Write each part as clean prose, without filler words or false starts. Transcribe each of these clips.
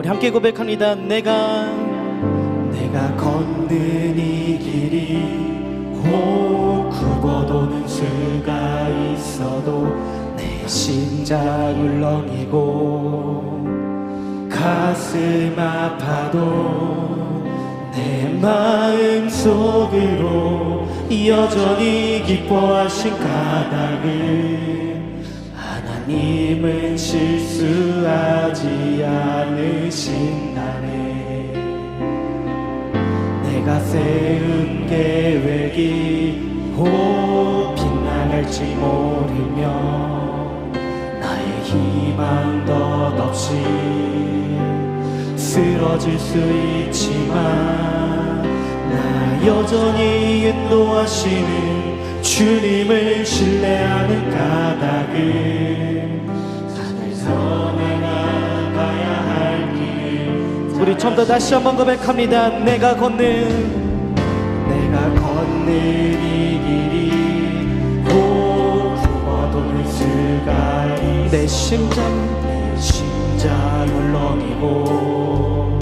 우리 함께 고백합니다. 내가 걷는 이 길이 곧 굽어도는 수가 있어도 내 심장 울렁이고 가슴 아파도 내 마음 속으로 여전히 기뻐하신 까닭을 하나님은 실수하지 않으신다네. 내가 세운 계획이 곧 빗나갈지 모르며 나의 희망 덧없이 쓰러질 수 있지만 나 여전히 인도하시는 주님을 신뢰하는 까닭을 하늘서 내가 가야 할 길. 우리 처음부터 다시 한번 고백합니다. 내가 걷는 이 길이 곧 굽어도는 수가 있어 내 심장 울렁이고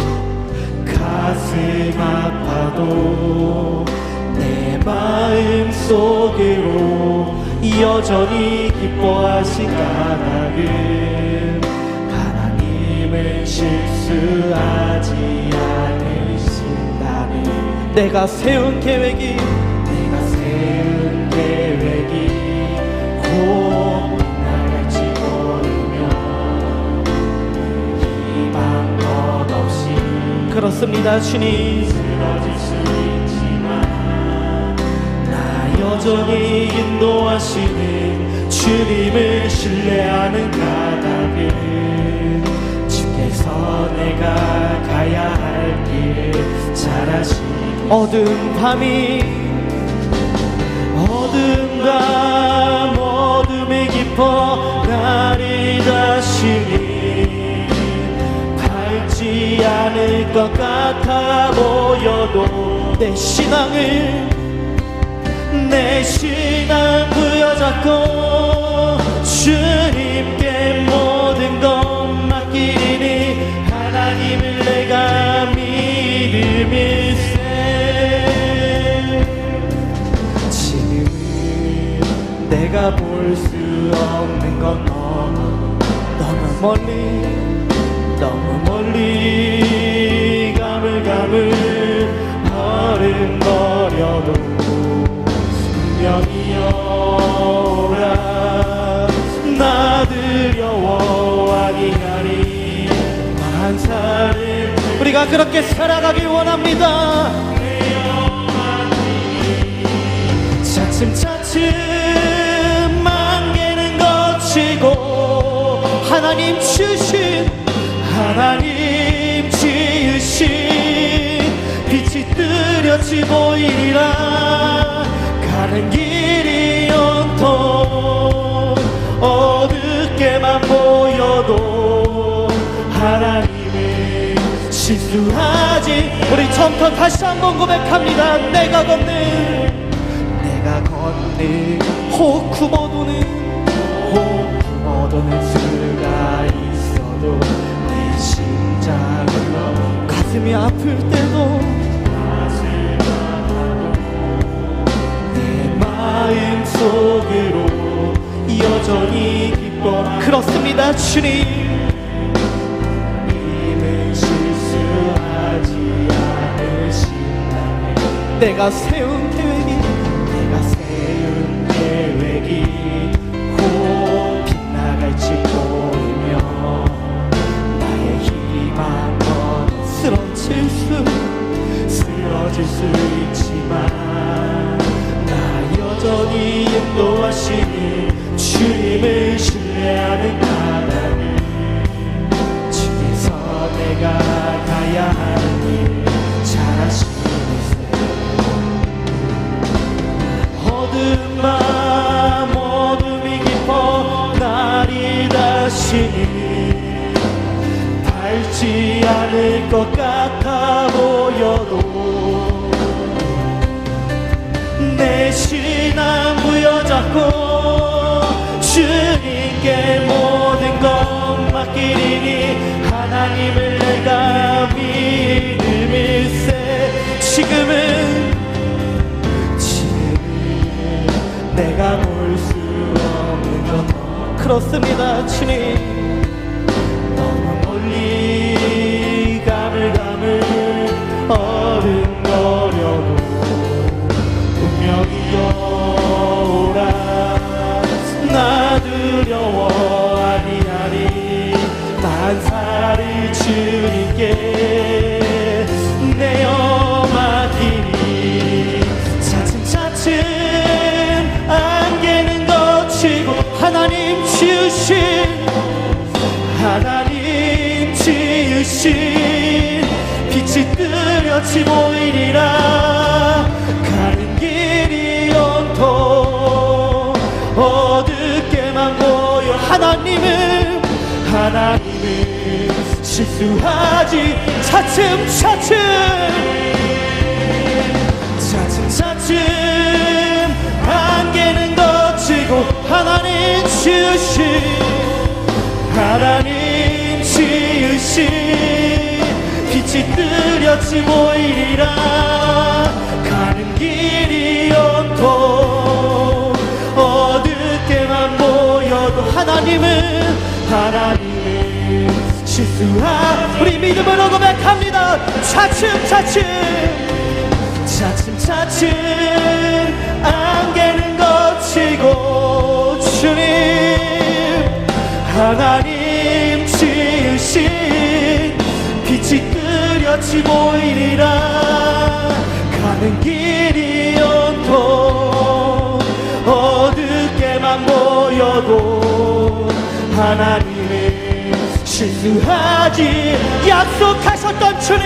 가슴 아파도 내 마음 속으로 여전히 기뻐하신 까닭은 하나님은 실수하지 않으신다네. 내가 세운 계획이 곧 나갈지 모르며 희망 덧없이 그렇습니다. 주님 쓰러질 수 있지만 나 여전히 인도하시는 주님을 신뢰하는 까닭을 주께서 내가 가야 할 길 잘 아시니 어두운 밤이 어둠이 깊어 나를 다시니 밝지 않을 것 같아 보여도 내 신앙을 부여잡고 주님께 모든 것 맡기리니 하나님을 내가 믿음일세. 지금 내가 볼 수 없는 건 너무 멀리 가물가물 어른거려도 분명히 오라 나 두려워 아니하리 한 사람 우리가 그렇게 살아가길 원합니다. 차츰차츰 안개는 거치고 하나님 지으신 빛이 뚜렷이 보이리라. 가는 길이 온통 어둡게만 보여도 하나님은 실수하지. 우리 처음부터 다시 한번 고백합니다. 내가 걷는 혹 굽어도는 수가 있어도 내 심장은 가슴이 아플 때도 내 마음 속으로 여전히 기뻐. 그렇습니다. 주님 님은 실수하지 않으신다네. 내가 세운 계획이 곧 빗나갈지 모르며 나의 희망 쓰러질 수 있지만 나 여전히 인도하시는 주님을 신뢰하는 까닭을 주께서 내가 가야 하는 길 잘 아시면서 어둠이 깊어 날이 다시니 밝지 않을 것 같아 보여도 내 신앙 부여잡고 주님께 모든 것 맡기리니 하나님을 내가 믿음일세. 지금은 내가 볼 수 없는 것 그렇습니다. 주님 너무 멀리 가물가물 어른거려도 분명히 오라. 나 두려워 아니 난 살을 주님께 내어 맡기니. 차츰차츰 안개는 거치고 하나님 지으신 빛이 뚜렷이 보이리라. 가는 길이 온통 어둡게만 보여. 하나님은 실수하지. 차츰차츰 안개는 거치고 하나님 지으신 빛이 뚜렷이 보이리라. 가는 길이 온통 어둡게만 보여도 하나님은 우리 믿음으로 고백합니다. 차츰차츰 안개는 거치고 주님 하나님 지으신 빛이 뚜렷이 보이리라. 가는 길이 온통 어둡게만 보여도 하나님은 실수하지. 약속하셨던 주님,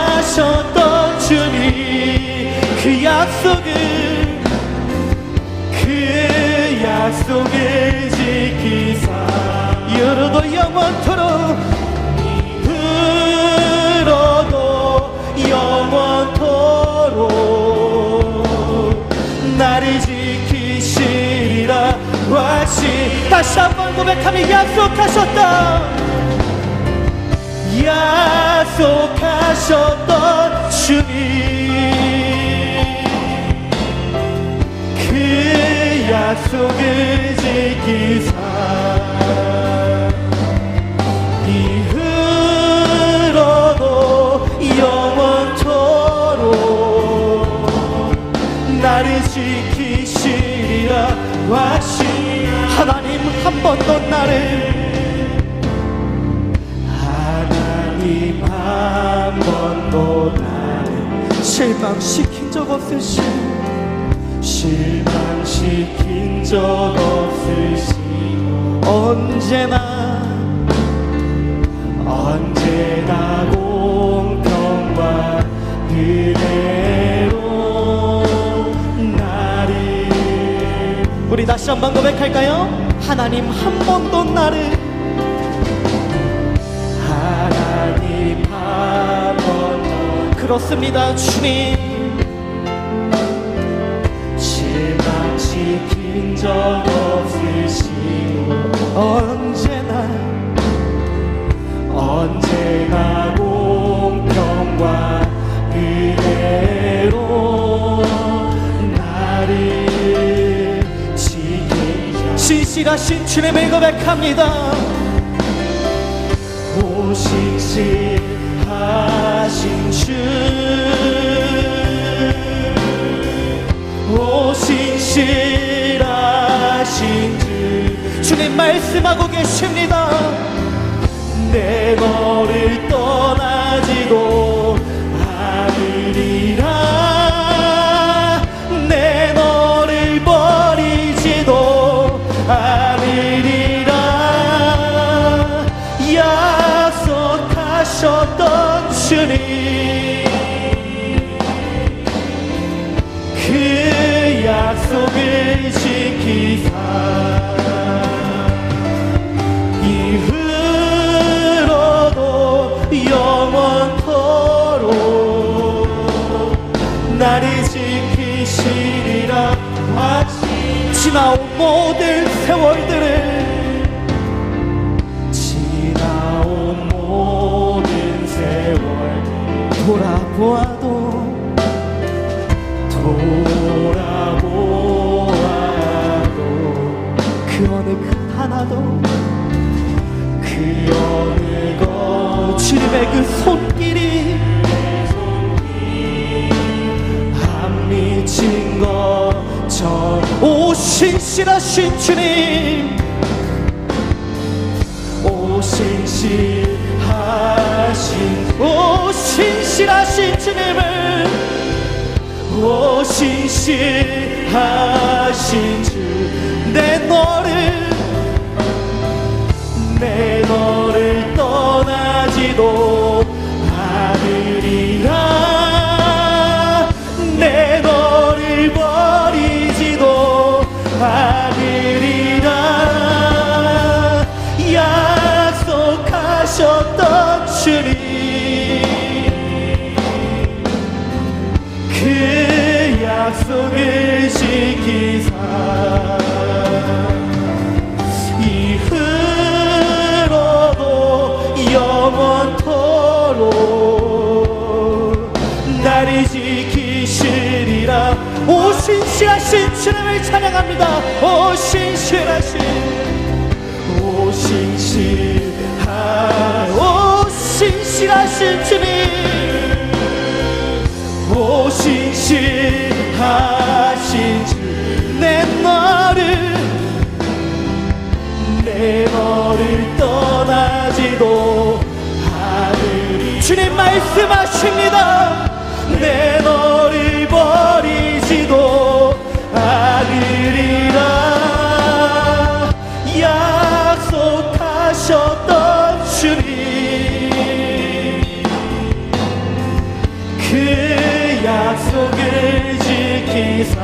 약속하셨던 주님, 그 약속을 지키사 이후로도 영원토록 나를 지키시리라. 다시 한번 고백하며 약속하셨던 주님, 그 약속을 지키사 이후로도 영원토록 나를 지키시리라. 하나님 한 번도 나를 실망시킨 적 없으시고 언제나 공평과 그대로 나를. 우리 다시 한번 고백할까요? 하나님 한 번도 나를 그렇습니다. 주님 실망시킨 적 없으시고 언제나 공평과 그대로 나를 지키자. 신실하신 주님을 고백합니다. 신실하신 주, 신실하신 주, 주님 말씀하고 계십니다. 내 너를 떠나지도 않으리라. 내 너를 버리지도 않으리라. 약속하셨던 주님, 그 약속을 지키사 이후로도 영원토록 나를 지키시리라. 지나온 모든 세월들을 돌아보아도 그 어느 것 하나도 그 어느 것 주님의 그 손길이 안 미친 것처럼 오 신실하신 주님 오 신실하신 주님을 오 신실하신 주 내 너를 떠나지도 않으리라 내 너를 버리지도 않으리라 약속하셨던 주님 그 약속을 지키사 이후로도 영원토록 나를 지키시리라 오 신실하신 주님을 찬양합니다 오 신실하신 주님 오 신실하신 주 내 너를 떠나지도 않으리 주님 말씀하십니다 내 너를 버리지도 않으리라 약속하셨던 주님 그 약속을 지키사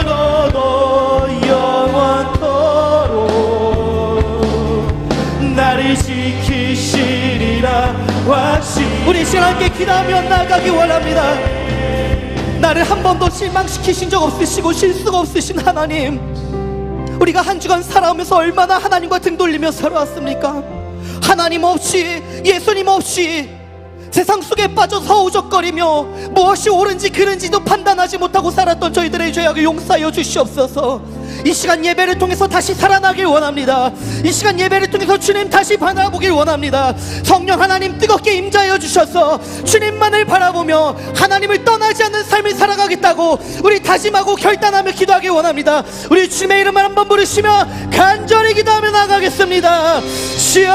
이후로도 영원토록 나를 지키시리라 우리 시간 함께 기도하며 나아가기 원합니다 나를 한 번도 실망시키신 적 없으시고 실수가 없으신 하나님 우리가 한 주간 살아오면서 얼마나 하나님과 등 돌리며 살아왔습니까 하나님 없이 예수님 없이 세상 속에 빠져서 허우적거리며 무엇이 옳은지 그른지도 판단하지 못하고 살았던 저희들의 죄악을 용서하여 주시옵소서 이 시간 예배를 통해서 다시 살아나길 원합니다 이 시간 예배를 통해서 주님 다시 바라보길 원합니다 성령 하나님 뜨겁게 임재하여 주셔서 주님만을 바라보며 하나님을 떠나지 않는 삶을 살아가겠다고 우리 다짐하고 결단하며 기도하길 원합니다 우리 주님의 이름을 한번 부르시며 간절히 기도하며 나가겠습니다 주여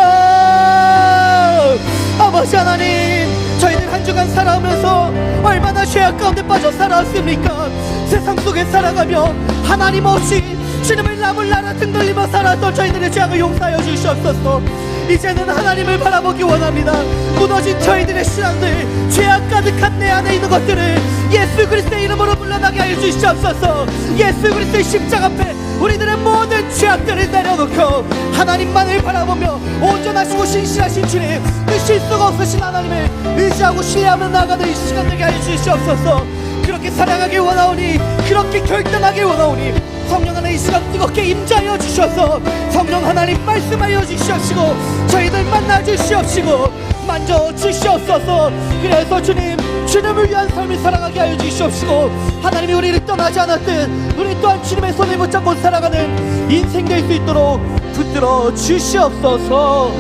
아버지 하나님 저희들 한 주간 살아오면서 얼마나 죄악 가운데 빠져 살아왔습니까 세상 속에 살아가며 하나님 없이 주님을 남을 나라 등 돌리며 살았던 저희들의 죄악을 용서하여 주시옵소서 이제는 하나님을 바라보기 원합니다 무너진 저희들의 신앙들 죄악 가득한 내 안에 있는 것들을 예수 그리스도의 이름으로 물러나게 하여 주시옵소서 예수 그리스도의 십자가 앞에 우리들의 모든 죄악들을 내려놓고 하나님만을 바라보며 온전하시고 신실하신 주님 그 실수가 없으신 하나님을 의지하고 신뢰하며 나아가는 이 시간 되게 하여 주시옵소서 그렇게 살아가길 원하오니 그렇게 결단하길 원하오니 성령 하나님 이 시간 뜨겁게 임재하여 주셔서 성령 하나님 말씀하여 주시옵시고 저희들 만나 주시옵시고 만져 주시옵소서 그래서 주님을 위한 삶을 살아가게 하여 주시옵시고 하나님이 우리를 떠나지 않았듯 우리 또한 주님의 손을 붙잡고 살아가는 인생 될 수 있도록 붙들어 주시옵소서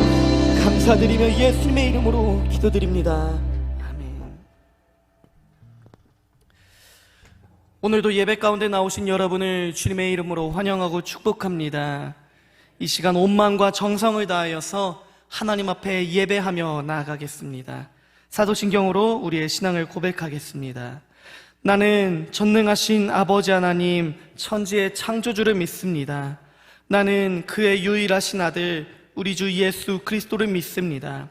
감사드리며 예수님의 이름으로 기도드립니다 아멘. 오늘도 예배 가운데 나오신 여러분을 주님의 이름으로 환영하고 축복합니다. 이 시간 온 마음과 정성을 다하여서 하나님 앞에 예배하며 나아가겠습니다. 사도신경으로 우리의 신앙을 고백하겠습니다. 나는 전능하신 아버지 하나님 천지의 창조주를 믿습니다. 나는 그의 유일하신 아들 우리 주 예수 그리스도를 믿습니다.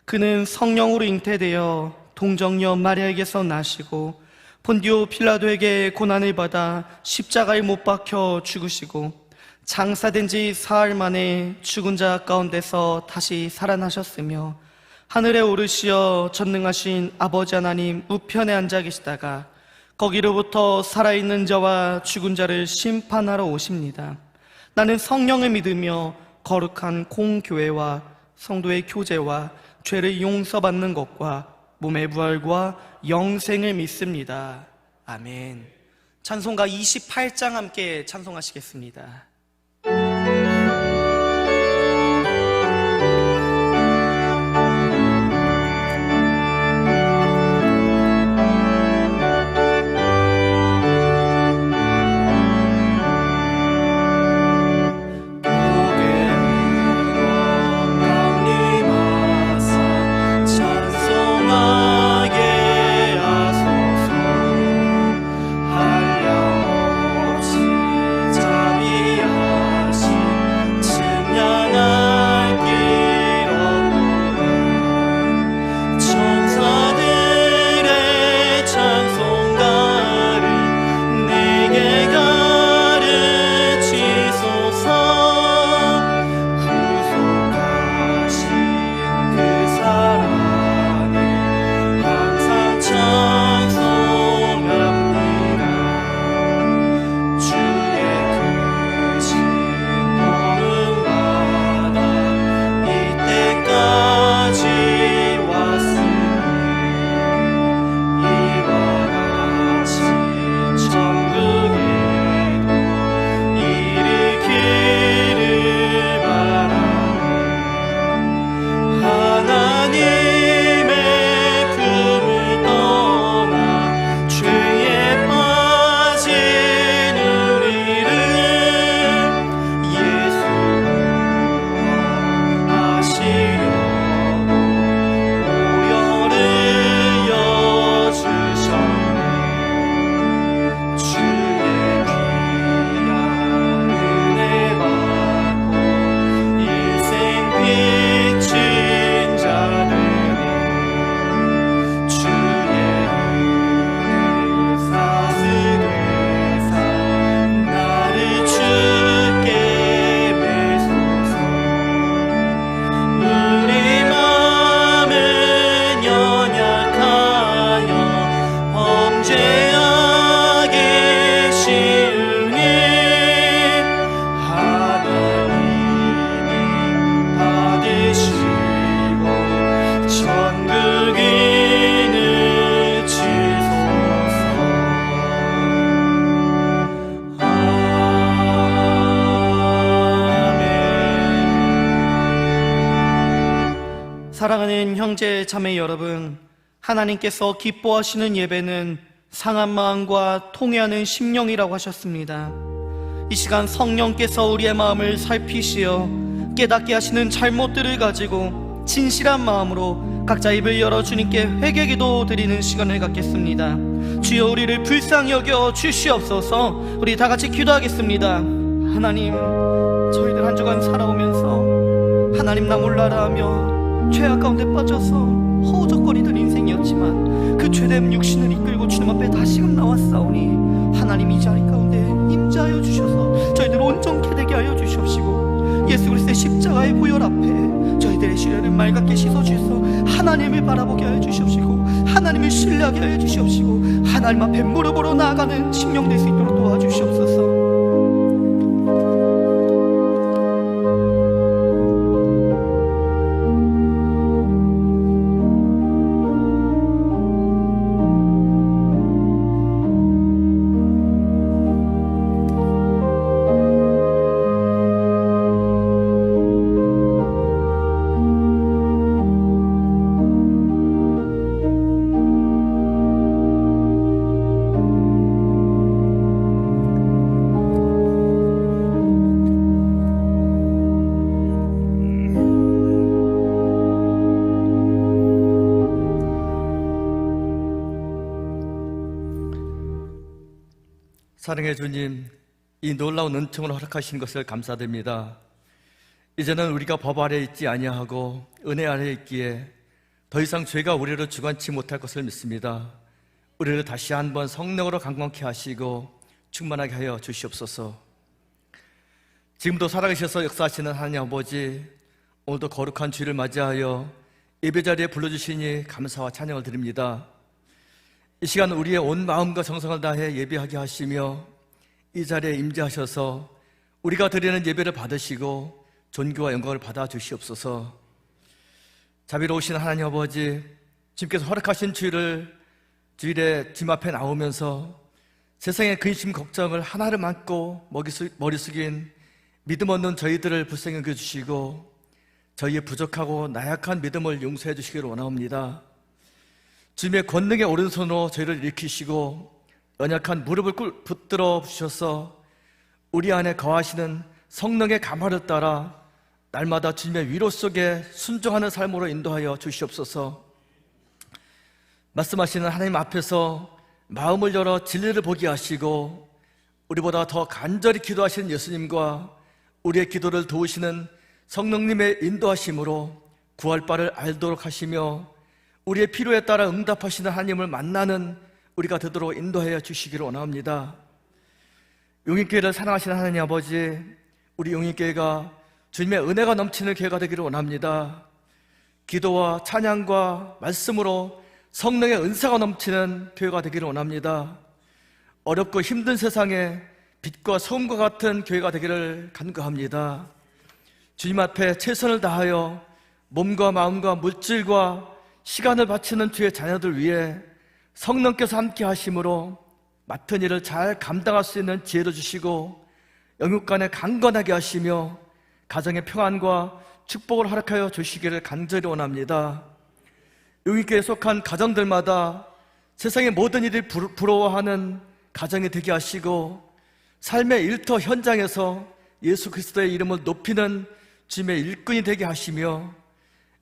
그는 성령으로 잉태되어 동정녀 마리아에게서 나시고 본디오 필라도에게 고난을 받아 십자가에 못 박혀 죽으시고 장사된 지 사흘 만에 죽은 자 가운데서 다시 살아나셨으며 하늘에 오르시어 전능하신 아버지 하나님 우편에 앉아 계시다가 거기로부터 살아있는 자와 죽은 자를 심판하러 오십니다. 나는 성령을 믿으며 거룩한 공교회와 성도의 교제와 죄를 용서받는 것과 몸의 부활과 영생을 믿습니다. 아멘. 찬송가 28장 함께 찬송하시겠습니다. 사랑하는 형제 자매 여러분, 하나님께서 기뻐하시는 예배는 상한 마음과 통회하는 심령이라고 하셨습니다. 이 시간 성령께서 우리의 마음을 살피시어 깨닫게 하시는 잘못들을 가지고 진실한 마음으로 각자 입을 열어 주님께 회개기도 드리는 시간을 갖겠습니다. 주여 우리를 불쌍히 여겨 주시옵소서. 우리 다 같이 기도하겠습니다. 하나님, 저희들 한 주간 살아오면서 하나님 나 몰라라 하며 죄악 가운데 빠져서 허우적거리던 인생이었지만 그 죄된 육신을 이끌고 주님 앞에 다시금 나왔사오니 하나님 이 자리 가운데 임재하여 주셔서 저희들 온전케 되게 하여 주시옵시고 예수 그리스도의 십자가의 보혈 앞에 저희들의 시련을 맑게 씻어주셔서 하나님을 바라보게 하여 주시옵시고 하나님을 신뢰하게 하여 주시옵시고 하나님 앞에 무릎으로 나아가는 심령 될 수 있도록 도와주시옵소서. 사랑의 주님, 이 놀라운 은총을 허락하신 것을 감사드립니다. 이제는 우리가 법 아래 있지 아니하고 은혜 아래 있기에 더 이상 죄가 우리를 주관치 못할 것을 믿습니다. 우리를 다시 한번 성령으로 강건케 하시고 충만하게 하여 주시옵소서. 지금도 살아계셔서 역사하시는 하나님 아버지, 오늘도 거룩한 주일을 맞이하여 예배자리에 불러주시니 감사와 찬양을 드립니다. 이 시간 우리의 온 마음과 정성을 다해 예배하게 하시며 이 자리에 임재하셔서 우리가 드리는 예배를 받으시고 존귀와 영광을 받아 주시옵소서. 자비로우신 하나님 아버지, 주님께서 허락하신 주일에 주님 앞에 나오면서 세상의 근심 걱정을 하나를 안고 머리 숙인 믿음 없는 저희들을 불쌍히 여겨주시고 저희의 부족하고 나약한 믿음을 용서해 주시기를 원합니다. 주님의 권능의 오른손으로 저희를 일으키시고 연약한 무릎을 붙들어 주셔서 우리 안에 거하시는 성령의 감화를 따라 날마다 주님의 위로 속에 순종하는 삶으로 인도하여 주시옵소서. 말씀하시는 하나님 앞에서 마음을 열어 진리를 보게 하시고 우리보다 더 간절히 기도하시는 예수님과 우리의 기도를 도우시는 성령님의 인도하심으로 구할 바를 알도록 하시며 우리의 필요에 따라 응답하시는 하나님을 만나는 우리가 되도록 인도하여 주시기를 원합니다. 용인교회를 사랑하시는 하나님 아버지, 우리 용인교회가 주님의 은혜가 넘치는 교회가 되기를 원합니다. 기도와 찬양과 말씀으로 성령의 은사가 넘치는 교회가 되기를 원합니다. 어렵고 힘든 세상에 빛과 소음과 같은 교회가 되기를 간구합니다. 주님 앞에 최선을 다하여 몸과 마음과 물질과 시간을 바치는 주의 자녀들 위해 성령께서 함께 하심으로 맡은 일을 잘 감당할 수 있는 지혜를 주시고 영육간에 강건하게 하시며 가정의 평안과 축복을 허락하여 주시기를 간절히 원합니다. 용인교회에 속한 가정들마다 세상의 모든 일이 부러워하는 가정이 되게 하시고 삶의 일터 현장에서 예수 그리스도의 이름을 높이는 주님의 일꾼이 되게 하시며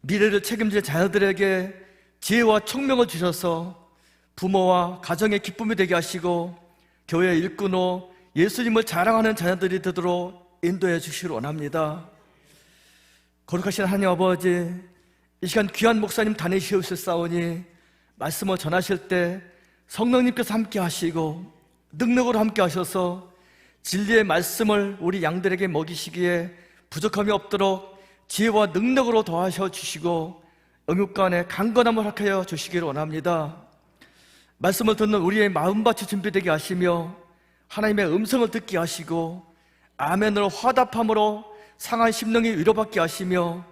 미래를 책임질 자녀들에게 지혜와 총명을 주셔서 부모와 가정의 기쁨이 되게 하시고 교회의 일꾼으로 예수님을 자랑하는 자녀들이 되도록 인도해 주시기를 원합니다. 거룩하신 하나님 아버지, 이 시간 귀한 목사님 다니시옵소서오니 말씀을 전하실 때 성령님께서 함께 하시고 능력으로 함께 하셔서 진리의 말씀을 우리 양들에게 먹이시기에 부족함이 없도록 지혜와 능력으로 더하셔 주시고 영육간에 강건함을 허락하여 주시기를 원합니다. 말씀을 듣는 우리의 마음밭이 준비되게 하시며 하나님의 음성을 듣게 하시고 아멘으로 화답함으로 상한 심령이 위로받게 하시며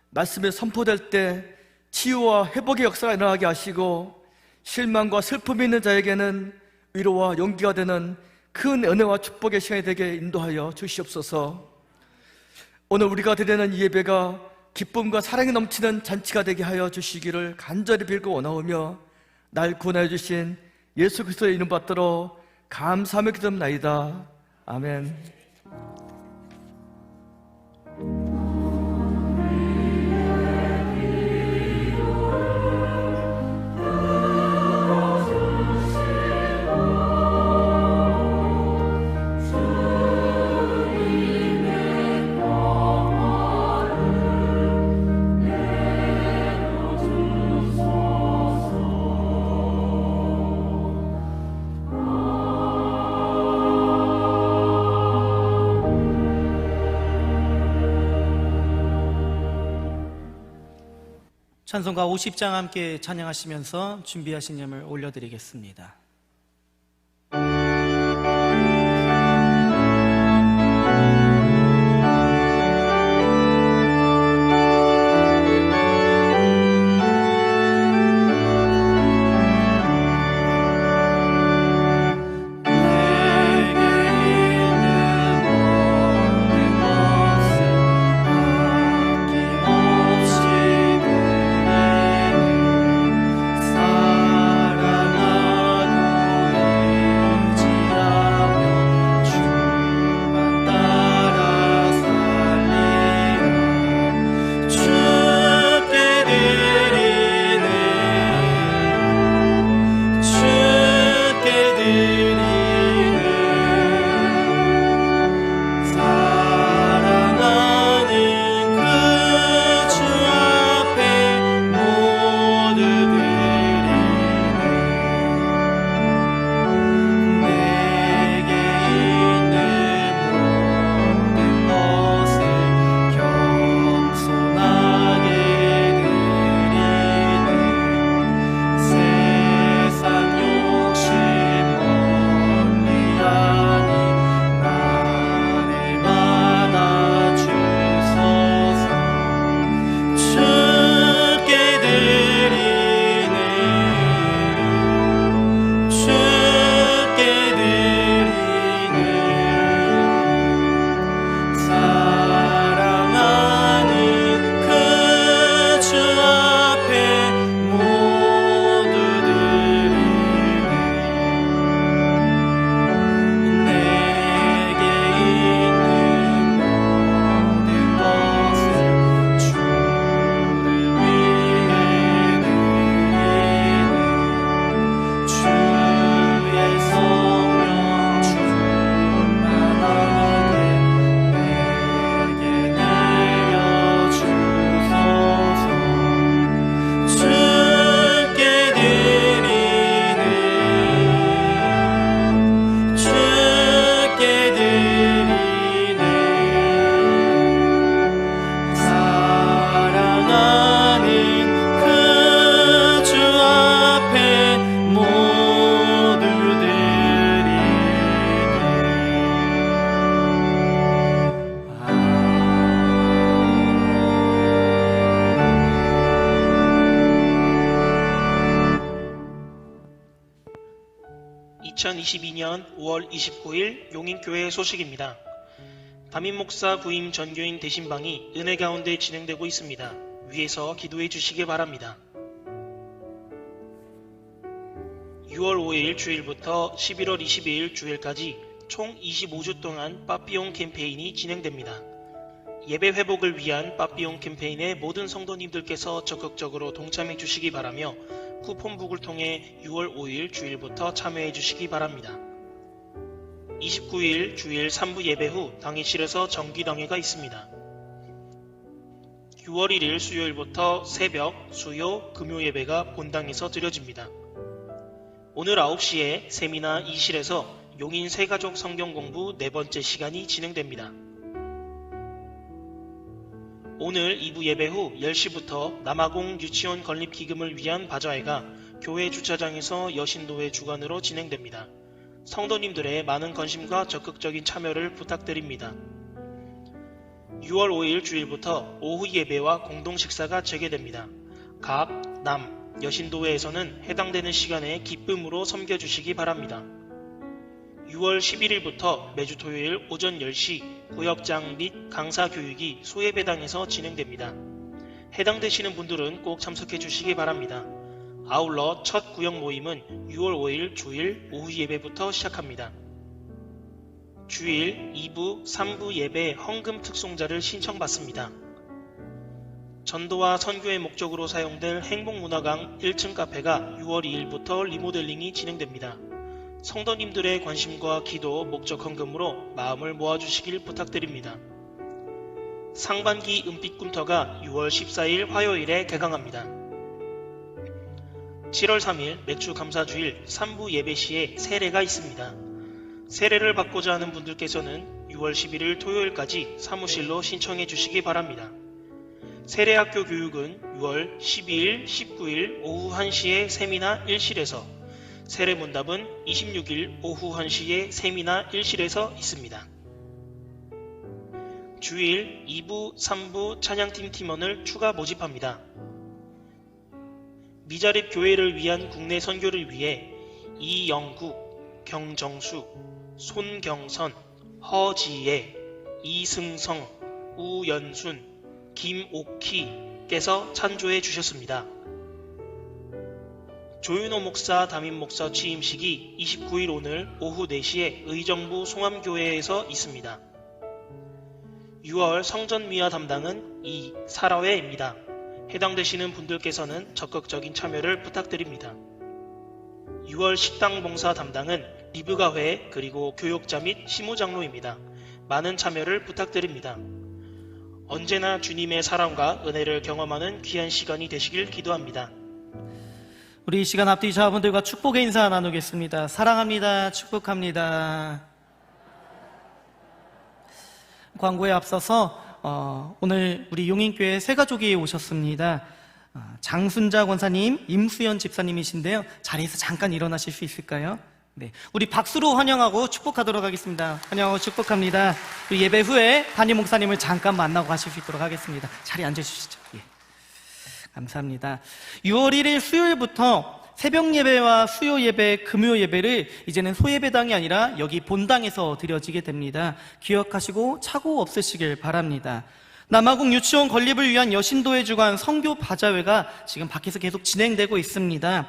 말씀이 선포될 때 치유와 회복의 역사가 일어나게 하시고 실망과 슬픔이 있는 자에게는 위로와 용기가 되는 큰 은혜와 축복의 시간이 되게 인도하여 주시옵소서. 오늘 우리가 드리는 이 예배가 기쁨과 사랑이 넘치는 잔치가 되게 하여 주시기를 간절히 빌고 원하오며 날 구원하여 주신 예수 그리스도의 이름 받들어 감사하며 기도합나이다. 아멘. 찬송가 50장 함께 찬양하시면서 준비하신 예물 올려드리겠습니다. 사랑하는 2022년 5월 29일 용인교회 소식입니다. 담임 목사 부임 전교인 대신방이 은혜 가운데 진행되고 있습니다. 위에서 기도해 주시기 바랍니다. 6월 5일 주일부터 11월 22일 주일까지 총 25주 동안 빠삐용 캠페인이 진행됩니다. 예배 회복을 위한 빠삐용 캠페인에 모든 성도님들께서 적극적으로 동참해 주시기 바라며 쿠폰북을 통해 6월 5일 주일부터 참여해 주시기 바랍니다. 29일 주일 3부 예배 후 당회실에서 정기당회가 있습니다. 6월 1일 수요일부터 새벽, 수요, 금요 예배가 본당에서 드려집니다. 오늘 9시에 세미나 2실에서 용인 새가족 성경 공부 4번째 시간이 진행됩니다. 오늘 2부 예배 후 10시부터 남아공 유치원 건립기금을 위한 바자회가 교회 주차장에서 여신도회 주관으로 진행됩니다. 성도님들의 많은 관심과 적극적인 참여를 부탁드립니다. 6월 5일 주일부터 오후 예배와 공동 식사가 재개됩니다. 각, 남, 여신도회에서는 해당되는 시간에 기쁨으로 섬겨주시기 바랍니다. 6월 11일부터 매주 토요일 오전 10시 구역장 및 강사 교육이 소예배당에서 진행됩니다. 해당되시는 분들은 꼭 참석해 주시기 바랍니다. 아울러 첫 구역 모임은 6월 5일 주일 오후 예배부터 시작합니다. 주일 2부, 3부 예배 헌금 특송자를 신청받습니다. 전도와 선교의 목적으로 사용될 행복문화강 1층 카페가 6월 2일부터 리모델링이 진행됩니다. 성도님들의 관심과 기도, 목적 헌금으로 마음을 모아주시길 부탁드립니다. 상반기 은빛 꿈터가 6월 14일 화요일에 개강합니다. 7월 3일 맥주 감사주일 3부 예배 시에 세례가 있습니다. 세례를 받고자 하는 분들께서는 6월 11일 토요일까지 사무실로 신청해 주시기 바랍니다. 세례학교 교육은 6월 12일, 19일 오후 1시에 세미나 1실에서, 세례문답은 26일 오후 1시에 세미나 1실에서 있습니다. 주일 2부, 3부 찬양팀 팀원을 추가 모집합니다. 미자립 교회를 위한 국내 선교를 위해 이영국, 경정수, 손경선, 허지예, 이승성, 우연순, 김옥희께서 찬조해 주셨습니다. 조윤호 목사 담임 목사 취임식이 29일 오늘 오후 4시에 의정부 송암교회에서 있습니다. 6월 성전미화 담당은 이사라회입니다. 해당되시는 분들께서는 적극적인 참여를 부탁드립니다. 6월 식당 봉사 담당은 리브가회 그리고 교역자 및 시무장로입니다. 많은 참여를 부탁드립니다. 언제나 주님의 사랑과 은혜를 경험하는 귀한 시간이 되시길 기도합니다. 우리 이 시간 앞뒤 자분들과 축복의 인사 나누겠습니다. 사랑합니다. 축복합니다. 광고에 앞서서 오늘 우리 용인교회 새가족이 오셨습니다. 장순자 권사님, 임수연 집사님이신데요. 자리에서 잠깐 일어나실 수 있을까요? 네, 우리 박수로 환영하고 축복하도록 하겠습니다. 환영하고 축복합니다. 예배 후에 담임 목사님을 잠깐 만나고 가실 수 있도록 하겠습니다. 자리에 앉아주시죠. 예. 감사합니다. 6월 1일 수요일부터 새벽 예배와 수요 예배, 금요 예배를 이제는 소예배당이 아니라 여기 본당에서 드려지게 됩니다. 기억하시고 착오 없으시길 바랍니다. 남아공 유치원 건립을 위한 여신도회 주관 선교 바자회가 지금 밖에서 계속 진행되고 있습니다.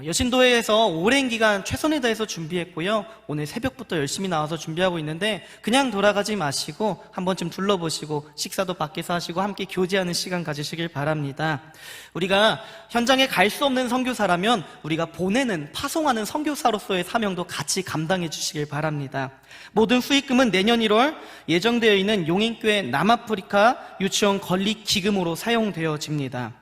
여신도회에서 오랜 기간 최선을 다해서 준비했고요. 오늘 새벽부터 열심히 나와서 준비하고 있는데 그냥 돌아가지 마시고 한 번쯤 둘러보시고 식사도 밖에서 하시고 함께 교제하는 시간 가지시길 바랍니다. 우리가 현장에 갈 수 없는 선교사라면 우리가 보내는, 파송하는 선교사로서의 사명도 같이 감당해 주시길 바랍니다. 모든 수익금은 내년 1월 예정되어 있는 용인교회 남아프리카 유치원 건립 기금으로 사용되어집니다.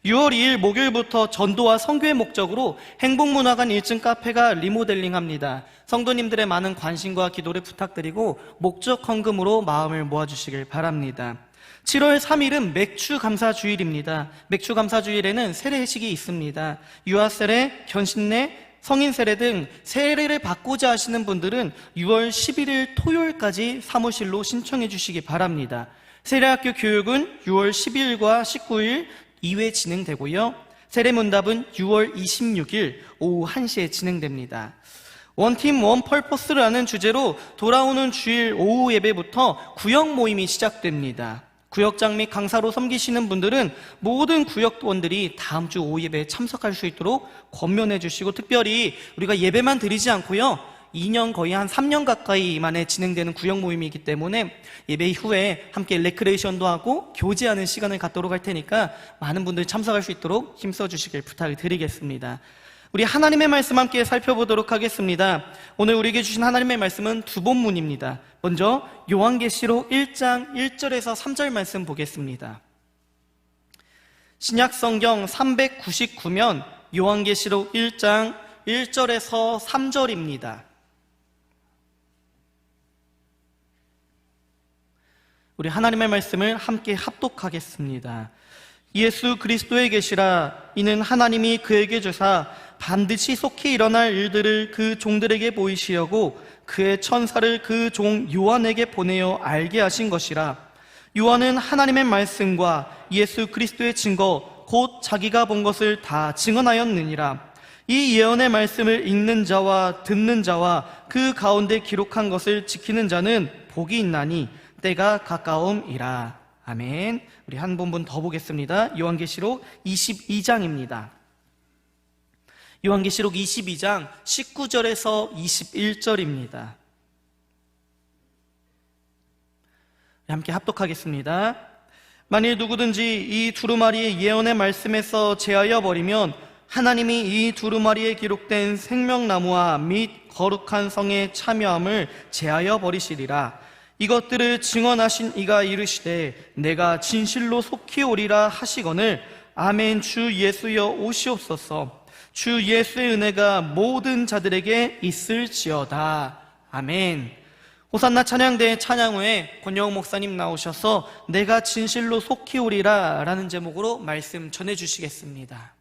6월 2일 목요일부터 전도와 선교의 목적으로 행복문화관 1층 카페가 리모델링합니다. 성도님들의 많은 관심과 기도를 부탁드리고 목적 헌금으로 마음을 모아주시길 바랍니다. 7월 3일은 맥주 감사 주일입니다. 맥주 감사 주일에는 세례식이 있습니다. 유아 세례, 견신례, 성인 세례 등 세례를 받고자 하시는 분들은 6월 11일 토요일까지 사무실로 신청해 주시기 바랍니다. 세례학교 교육은 6월 12일과 19일 2회 진행되고요. 세례문답은 6월 26일 오후 1시에 진행됩니다. 원팀 원펄퍼스라는 주제로 돌아오는 주일 오후 예배부터 구역 모임이 시작됩니다. 구역장 및 강사로 섬기시는 분들은 모든 구역원들이 다음 주 오후 예배에 참석할 수 있도록 권면해 주시고, 특별히 우리가 예배만 드리지 않고요, 2년 거의 한 3년 가까이 만에 진행되는 구역 모임이기 때문에 예배 후에 함께 레크레이션도 하고 교제하는 시간을 갖도록 할 테니까 많은 분들이 참석할 수 있도록 힘써 주시길 부탁을 드리겠습니다. 우리 하나님의 말씀 함께 살펴보도록 하겠습니다. 오늘 우리에게 주신 하나님의 말씀은 두 본문입니다. 먼저 요한계시록 1장 1절에서 3절 말씀 보겠습니다. 신약성경 399면 요한계시록 1장 1절에서 3절입니다. 우리 하나님의 말씀을 함께 합독하겠습니다. 예수 그리스도에 계시라. 이는 하나님이 그에게 주사 반드시 속히 일어날 일들을 그 종들에게 보이시려고 그의 천사를 그 종 요한에게 보내어 알게 하신 것이라. 요한은 하나님의 말씀과 예수 그리스도의 증거 곧 자기가 본 것을 다 증언하였느니라. 이 예언의 말씀을 읽는 자와 듣는 자와 그 가운데 기록한 것을 지키는 자는 복이 있나니 때가 가까움이라. 아멘. 우리 한 본문 더 보겠습니다. 요한계시록 22장입니다. 요한계시록 22장 19절에서 21절입니다. 함께 합독하겠습니다. 만일 누구든지 이 두루마리의 예언의 말씀에서 제하여 버리면 하나님이 이 두루마리에 기록된 생명나무와 및 거룩한 성의 참여함을 제하여 버리시리라. 이것들을 증언하신 이가 이르시되 내가 진실로 속히 오리라 하시거늘 아멘. 주 예수여 오시옵소서. 주 예수의 은혜가 모든 자들에게 있을지어다. 아멘. 호산나 찬양대의 찬양 후에 권영욱 목사님 나오셔서 내가 진실로 속히 오리라 라는 제목으로 말씀 전해주시겠습니다.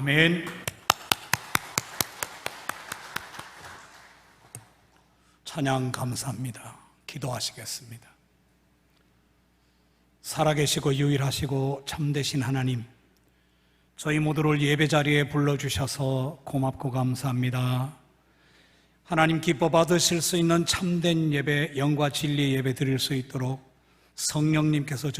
아멘. 찬양 감사합니다. 기도하시겠습니다. 살아계시고 유일하시고 참되신 하나님, 저희 모두를 예배 자리에 불러주셔서 고맙고 감사합니다. 하나님 기뻐 받으실 수 있는 참된 예배, 영과 진리의 예배 드릴 수 있도록 성령님께서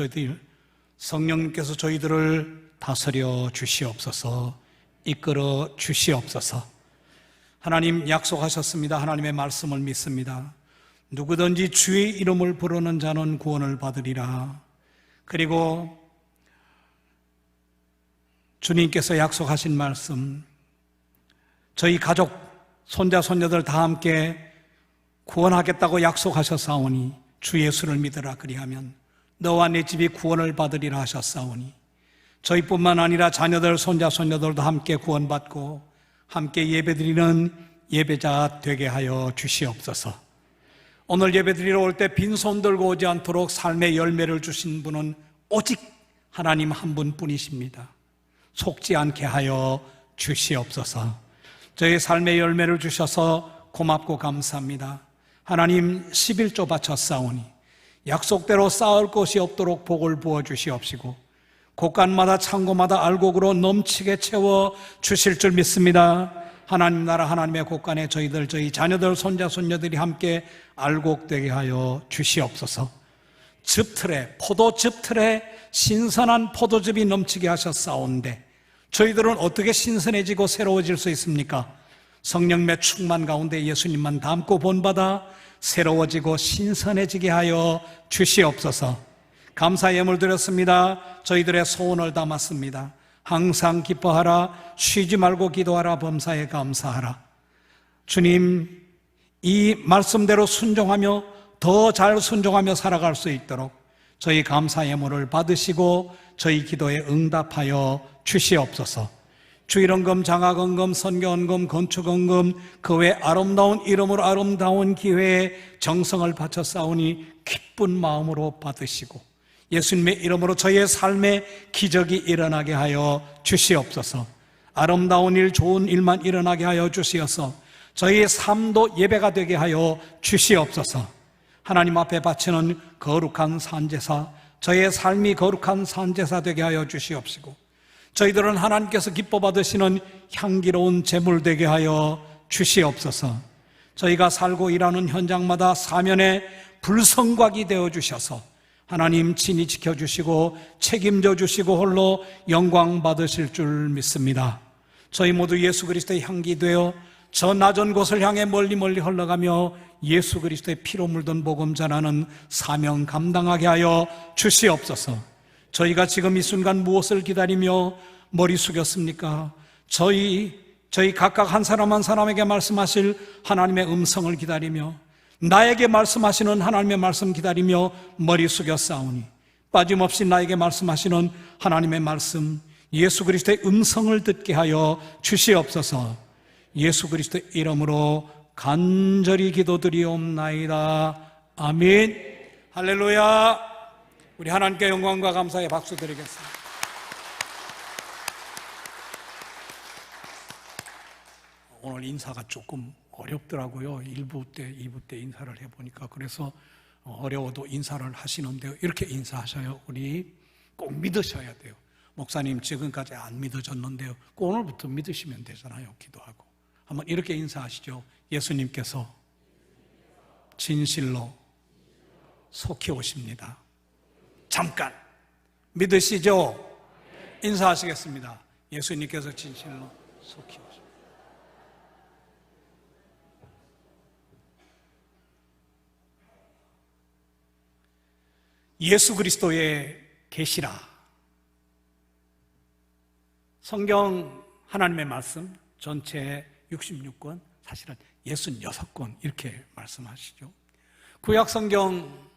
저희들을 다스려 주시옵소서, 이끌어 주시옵소서. 하나님 약속하셨습니다. 하나님의 말씀을 믿습니다. 누구든지 주의 이름을 부르는 자는 구원을 받으리라. 그리고 주님께서 약속하신 말씀, 저희 가족, 손자, 손녀들 다 함께 구원하겠다고 약속하셨사오니 주 예수를 믿으라. 그리하면 너와 내 집이 구원을 받으리라 하셨사오니 저희뿐만 아니라 자녀들, 손자, 손녀들도 함께 구원받고 함께 예배드리는 예배자 되게 하여 주시옵소서. 오늘 예배드리러 올 때 빈손 들고 오지 않도록 삶의 열매를 주신 분은 오직 하나님 한 분뿐이십니다. 속지 않게 하여 주시옵소서. 저의 삶의 열매를 주셔서 고맙고 감사합니다. 하나님 11조 바쳤사오니 약속대로 쌓을 것이 없도록 복을 부어 주시옵시고 곳간마다 창고마다 알곡으로 넘치게 채워 주실 줄 믿습니다. 하나님 나라 하나님의 곳간에 저희 자녀들, 손자, 손녀들이 함께 알곡되게 하여 주시옵소서. 즙틀에, 포도즙틀에 신선한 포도즙이 넘치게 하셨사온데 저희들은 어떻게 신선해지고 새로워질 수 있습니까? 성령의 충만 가운데 예수님만 담고 본받아 새로워지고 신선해지게 하여 주시옵소서. 감사의 예물 드렸습니다. 저희들의 소원을 담았습니다. 항상 기뻐하라, 쉬지 말고 기도하라, 범사에 감사하라. 주님, 이 말씀대로 순종하며 더 잘 순종하며 살아갈 수 있도록 저희 감사 예물을 받으시고 저희 기도에 응답하여 주시옵소서. 주일헌금, 장학헌금, 선교헌금, 건축헌금, 그 외 아름다운 이름으로 아름다운 기회에 정성을 바쳤사오니 기쁜 마음으로 받으시고 예수님의 이름으로 저희의 삶에 기적이 일어나게 하여 주시옵소서. 아름다운 일, 좋은 일만 일어나게 하여 주시어서 저희의 삶도 예배가 되게 하여 주시옵소서. 하나님 앞에 바치는 거룩한 산제사, 저희의 삶이 거룩한 산제사 되게 하여 주시옵시고 저희들은 하나님께서 기뻐 받으시는 향기로운 제물 되게 하여 주시옵소서. 저희가 살고 일하는 현장마다 사면의 불성곽이 되어 주셔서 하나님 친히 지켜주시고 책임져 주시고 홀로 영광 받으실 줄 믿습니다. 저희 모두 예수 그리스도의 향기 되어 저 낮은 곳을 향해 멀리 흘러가며 예수 그리스도의 피로 물든 복음 전하는 사명 감당하게 하여 주시옵소서. 저희가 지금 이 순간 무엇을 기다리며 머리 숙였습니까? 저희 각각 한 사람 한 사람에게 말씀하실 하나님의 음성을 기다리며 나에게 말씀하시는 하나님의 말씀 기다리며 머리 숙였사오니 빠짐없이 나에게 말씀하시는 하나님의 말씀, 예수 그리스도의 음성을 듣게 하여 주시옵소서. 예수 그리스도의 이름으로 간절히 기도드리옵나이다. 아멘. 할렐루야. 우리 하나님께 영광과 감사의 박수 드리겠습니다. 오늘 인사가 조금 어렵더라고요. 1부 때, 2부 때 인사를 해보니까. 그래서 어려워도 인사를 하시는데요. 이렇게 인사하셔요. 우리 꼭 믿으셔야 돼요. 목사님 지금까지 안 믿어졌는데요. 꼭 오늘부터 믿으시면 되잖아요. 기도하고. 한번 이렇게 인사하시죠. 예수님께서 진실로 속히 오십니다. 잠깐 믿으시죠? 인사하시겠습니다. 예수님께서 진실로 속히 오십니다. 예수 그리스도의 계시라. 성경 하나님의 말씀 전체 66권, 사실은 66권 이렇게 말씀하시죠. 구약 성경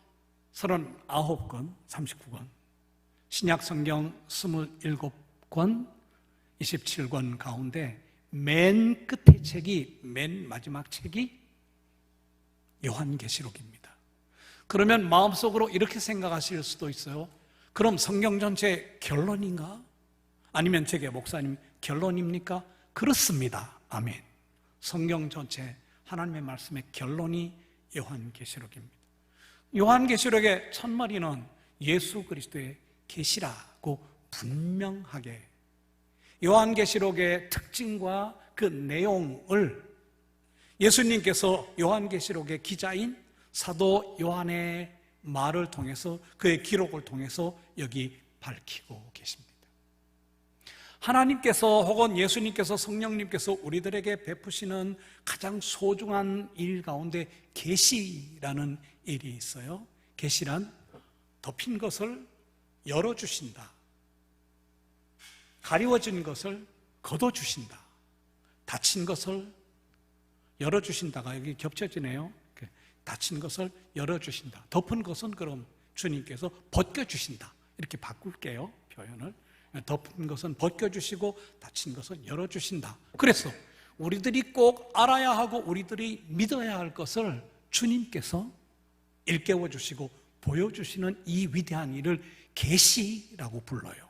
39권, 39권, 신약 성경 27권, 27권 가운데 맨 끝에 책이, 맨 마지막 책이 요한계시록입니다. 그러면 마음속으로 이렇게 생각하실 수도 있어요. 그럼 성경 전체 결론인가? 아니면 제게 목사님 결론입니까? 그렇습니다. 아멘. 성경 전체 하나님의 말씀의 결론이 요한계시록입니다. 요한계시록의 첫머리는 예수 그리스도의 계시라고 분명하게, 요한계시록의 특징과 그 내용을 예수님께서 요한계시록의 기자인 사도 요한의 말을 통해서, 그의 기록을 통해서 여기 밝히고 계십니다. 하나님께서 혹은 예수님께서, 성령님께서 우리들에게 베푸시는 가장 소중한 일 가운데 계시라는 일이 있어요. 계시란 덮인 것을 열어주신다, 가리워진 것을 걷어주신다, 닫힌 것을 열어주신다가 여기 겹쳐지네요. 닫힌 것을 열어주신다. 덮은 것은 그럼 주님께서 벗겨주신다. 이렇게 바꿀게요, 표현을. 덮은 것은 벗겨주시고 닫힌 것은 열어주신다. 그래서 우리들이 꼭 알아야 하고 우리들이 믿어야 할 것을 주님께서 일깨워 주시고 보여주시는 이 위대한 일을 계시라고 불러요.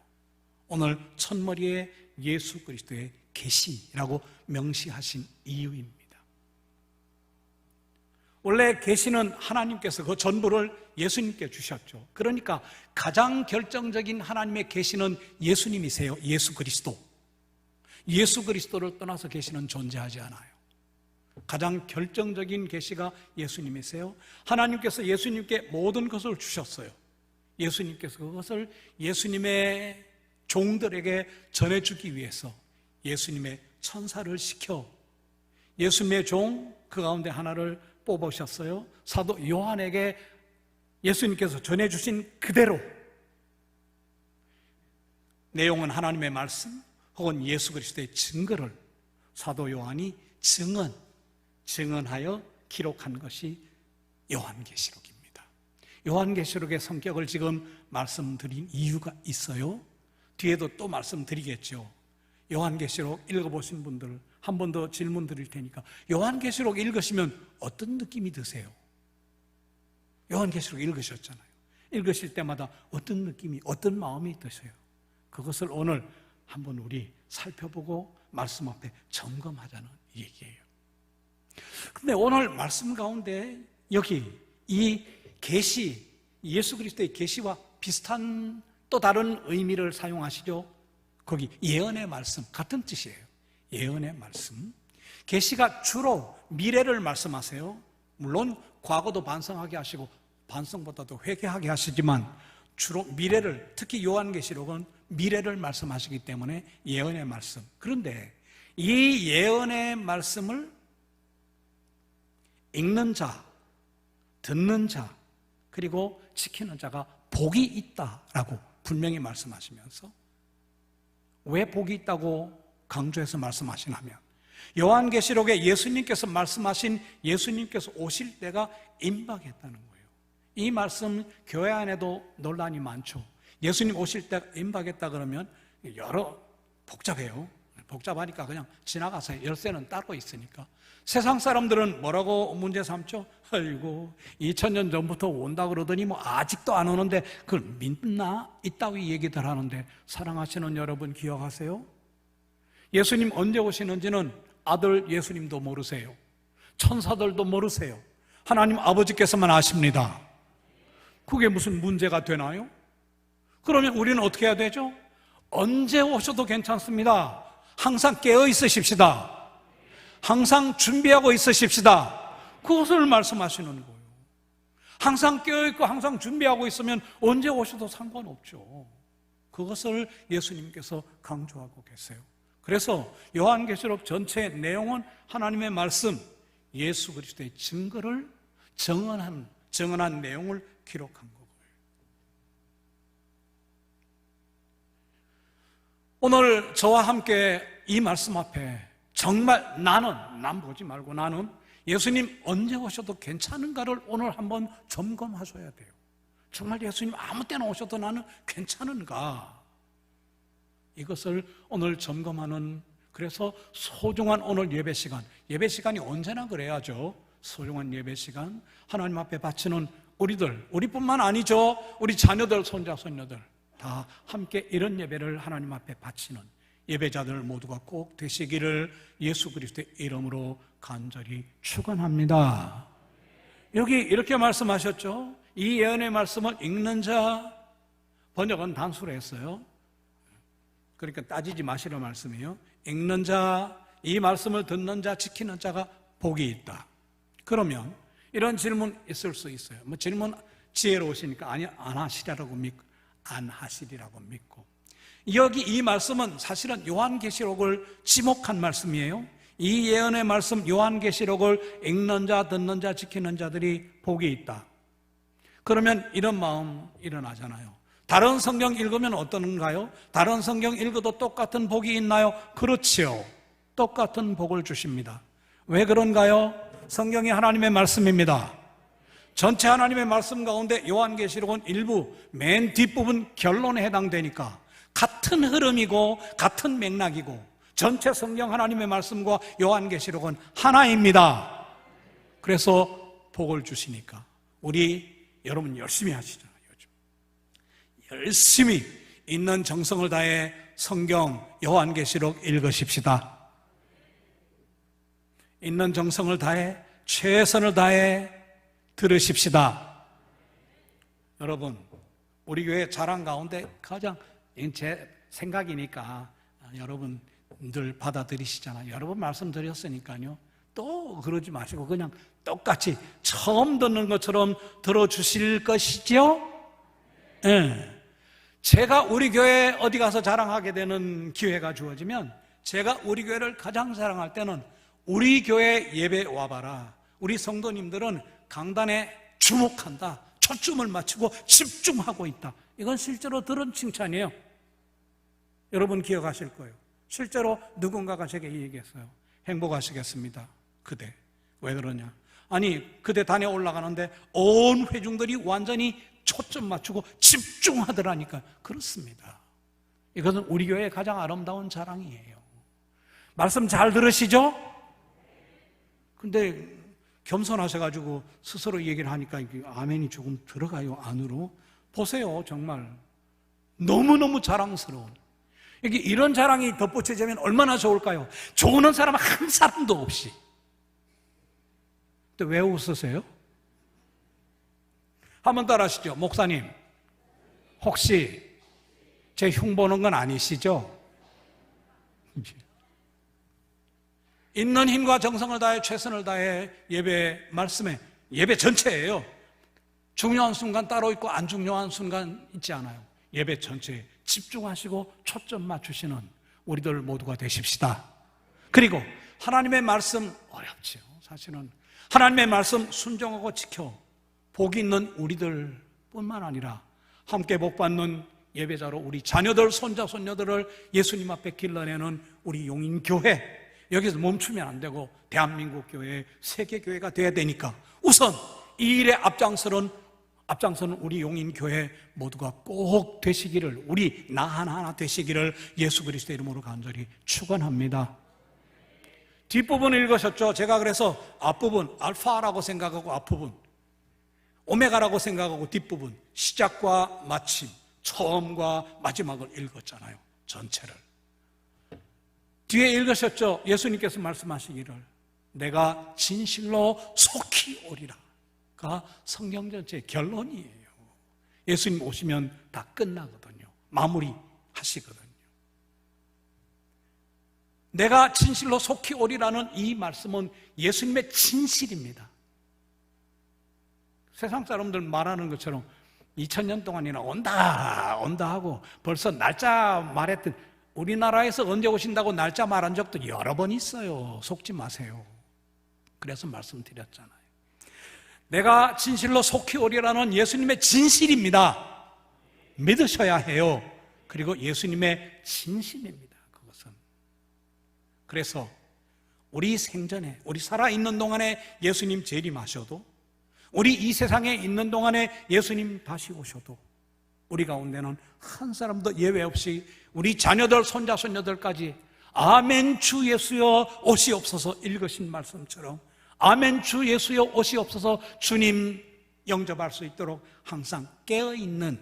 오늘 첫머리에 예수 그리스도의 계시라고 명시하신 이유입니다. 원래 계시는 하나님께서 그 전부를 예수님께 주셨죠. 그러니까 가장 결정적인 하나님의 계시는 예수님이세요. 예수 그리스도. 예수 그리스도를 떠나서 계시는 존재하지 않아요. 가장 결정적인 계시가 예수님이세요. 하나님께서 예수님께 모든 것을 주셨어요. 예수님께서 그것을 예수님의 종들에게 전해주기 위해서 예수님의 천사를 시켜 예수님의 종 그 가운데 하나를 뽑으셨어요. 사도 요한에게 예수님께서 전해주신 그대로, 내용은 하나님의 말씀 혹은 예수 그리스도의 증거를 사도 요한이 증언하여 기록한 것이 요한계시록입니다. 요한계시록의 성격을 지금 말씀드린 이유가 있어요. 뒤에도 또 말씀드리겠죠. 요한계시록 읽어보신 분들 한 번 더 질문 드릴 테니까, 요한계시록 읽으시면 어떤 느낌이 드세요? 요한계시록 읽으셨잖아요. 읽으실 때마다 어떤 느낌이, 어떤 마음이 드세요? 그것을 오늘 한번 우리 살펴보고 말씀 앞에 점검하자는 얘기예요. 근데 오늘 말씀 가운데 여기 이 계시, 예수 그리스도의 계시와 비슷한 또 다른 의미를 사용하시죠. 거기 예언의 말씀, 같은 뜻이에요. 예언의 말씀. 계시가 주로 미래를 말씀하세요. 물론 과거도 반성하게 하시고 반성보다도 회개하게 하시지만 주로 미래를, 특히 요한계시록은 미래를 말씀하시기 때문에 예언의 말씀. 그런데 이 예언의 말씀을 읽는 자, 듣는 자, 그리고 지키는 자가 복이 있다라고 분명히 말씀하시면서, 왜 복이 있다고 강조해서 말씀하시냐면, 요한계시록에 예수님께서 말씀하신 예수님께서 오실 때가 임박했다는 거예요. 이 말씀 교회 안에도 논란이 많죠. 예수님 오실 때가 임박했다 그러면 여러 복잡해요. 복잡하니까 그냥 지나가서 열쇠는 따로 있으니까. 세상 사람들은 뭐라고 문제 삼죠? 아이고 2000년 전부터 온다 그러더니 뭐 아직도 안 오는데 그걸 믿나? 이따위 얘기들 하는데, 사랑하시는 여러분 기억하세요? 예수님 언제 오시는지는 아들 예수님도 모르세요. 천사들도 모르세요. 하나님 아버지께서만 아십니다. 그게 무슨 문제가 되나요? 그러면 우리는 어떻게 해야 되죠? 언제 오셔도 괜찮습니다. 항상 깨어 있으십시다. 항상 준비하고 있으십시다. 그것을 말씀하시는 거예요. 항상 깨어있고 항상 준비하고 있으면 언제 오셔도 상관없죠. 그것을 예수님께서 강조하고 계세요. 그래서 요한계시록 전체의 내용은 하나님의 말씀, 예수 그리스도의 증거를 증언한 내용을 기록한 거고요. 오늘 저와 함께 이 말씀 앞에 정말 난 보지 말고 나는 예수님 언제 오셔도 괜찮은가를 오늘 한번 점검하셔야 돼요. 정말 예수님 아무 때나 오셔도 나는 괜찮은가? 이것을 오늘 점검하는, 그래서 소중한 오늘 예배 시간이 언제나 그래야죠. 소중한 예배 시간, 하나님 앞에 바치는 우리뿐만 아니죠. 우리 자녀들, 손자, 손녀들 다 함께 이런 예배를 하나님 앞에 바치는 예배자들 모두가 꼭 되시기를 예수 그리스도의 이름으로 간절히 축원합니다. 여기 이렇게 말씀하셨죠. 이 예언의 말씀을 읽는 자, 번역은 단수로 했어요. 그러니까 따지지 마시라 말씀이에요. 읽는 자, 이 말씀을 듣는 자, 지키는 자가 복이 있다. 그러면 이런 질문 있을 수 있어요. 뭐 질문 지혜로우시니까 아니 안 하시리라고 믿고 안 하시리라고 믿고. 여기 이 말씀은 사실은 요한계시록을 지목한 말씀이에요. 이 예언의 말씀 요한계시록을 읽는 자, 듣는 자, 지키는 자들이 복이 있다. 그러면 이런 마음 일어나잖아요. 다른 성경 읽으면 어떤가요? 다른 성경 읽어도 똑같은 복이 있나요? 그렇지요. 똑같은 복을 주십니다. 왜 그런가요? 성경이 하나님의 말씀입니다. 전체 하나님의 말씀 가운데 요한계시록은 일부 맨 뒷부분 결론에 해당되니까 같은 흐름이고 같은 맥락이고 전체 성경 하나님의 말씀과 요한계시록은 하나입니다. 그래서 복을 주시니까 여러분 열심히 하시잖아요. 요즘 열심히 있는 정성을 다해 성경 요한계시록 읽으십시다. 있는 정성을 다해 최선을 다해 들으십시다. 여러분, 우리 교회 자랑 가운데 가장 제 생각이니까 여러분들 받아들이시잖아요. 여러분 말씀드렸으니까요. 또 그러지 마시고 그냥 똑같이 처음 듣는 것처럼 들어주실 것이죠? 네. 제가 우리 교회 어디 가서 자랑하게 되는 기회가 주어지면 제가 우리 교회를 가장 자랑할 때는 우리 교회 예배 와봐라. 우리 성도님들은 강단에 주목한다. 초점을 맞추고 집중하고 있다. 이건 실제로 들은 칭찬이에요. 여러분 기억하실 거예요. 실제로 누군가가 제게 얘기했어요. 행복하시겠습니다. 그대. 왜 그러냐? 아니, 그대 단에 올라가는데 온 회중들이 완전히 초점 맞추고 집중하더라니까. 그렇습니다. 이것은 우리 교회의 가장 아름다운 자랑이에요. 말씀 잘 들으시죠? 근데 겸손하셔가지고 스스로 얘기를 하니까 아멘이 조금 들어가요, 안으로. 보세요, 정말. 너무너무 자랑스러운. 여기 이런 자랑이 덧붙여지면 얼마나 좋을까요? 좋은 사람 한 사람도 없이. 근데 왜 웃으세요? 한번 따라하시죠. 목사님, 혹시 제 흉보는 건 아니시죠? 있는 힘과 정성을 다해 최선을 다해 예배 말씀에 예배 전체예요. 중요한 순간 따로 있고 안 중요한 순간 있지 않아요. 예배 전체에 집중하시고 초점 맞추시는 우리들 모두가 되십시다. 그리고 하나님의 말씀 어렵지요. 사실은 하나님의 말씀 순종하고 지켜 복 있는 우리들 뿐만 아니라 함께 복받는 예배자로 우리 자녀들, 손자, 손녀들을 예수님 앞에 길러내는 우리 용인교회, 여기서 멈추면 안 되고 대한민국 교회, 세계교회가 돼야 되니까 우선 이 일에 앞장서는 우리 용인교회 모두가 꼭 되시기를, 우리 나 하나하나 되시기를 예수 그리스도의 이름으로 간절히 축원합니다. 뒷부분 읽으셨죠? 제가 그래서 앞부분 알파라고 생각하고 앞부분 오메가라고 생각하고 뒷부분 시작과 마침, 처음과 마지막을 읽었잖아요. 전체를. 뒤에 읽으셨죠? 예수님께서 말씀하시기를 내가 진실로 속히 오리라가 성경 전체의 결론이에요. 예수님 오시면 다 끝나거든요. 마무리하시거든요. 내가 진실로 속히 오리라는 이 말씀은 예수님의 진실입니다. 세상 사람들 말하는 것처럼 2000년 동안이나 온다 하고 벌써 날짜 말했던, 우리나라에서 언제 오신다고 날짜 말한 적도 여러 번 있어요. 속지 마세요. 그래서 말씀드렸잖아요. 내가 진실로 속히 오리라는 예수님의 진실입니다. 믿으셔야 해요. 그리고 예수님의 진심입니다. 그것은. 그래서 우리 생전에, 우리 살아있는 동안에 예수님 재림하셔도, 우리 이 세상에 있는 동안에 예수님 다시 오셔도 우리 가운데는 한 사람도 예외 없이 우리 자녀들, 손자, 손녀들까지 아멘 주 예수여 오시옵소서 읽으신 말씀처럼 아멘 주 예수여 오시옵소서 주님 영접할 수 있도록 항상 깨어있는,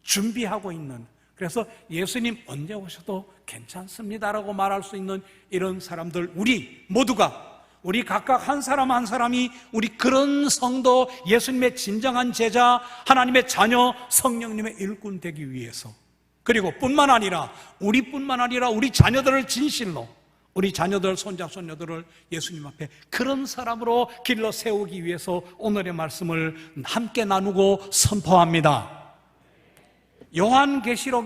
준비하고 있는 그래서 예수님 언제 오셔도 괜찮습니다라고 말할 수 있는 이런 사람들, 우리 모두가, 우리 각각 한 사람 한 사람이 우리 그런 성도, 예수님의 진정한 제자, 하나님의 자녀, 성령님의 일꾼 되기 위해서, 그리고 뿐만 아니라 우리 자녀들을 진실로, 우리 자녀들, 손자, 손녀들을 예수님 앞에 그런 사람으로 길러 세우기 위해서 오늘의 말씀을 함께 나누고 선포합니다. 요한계시록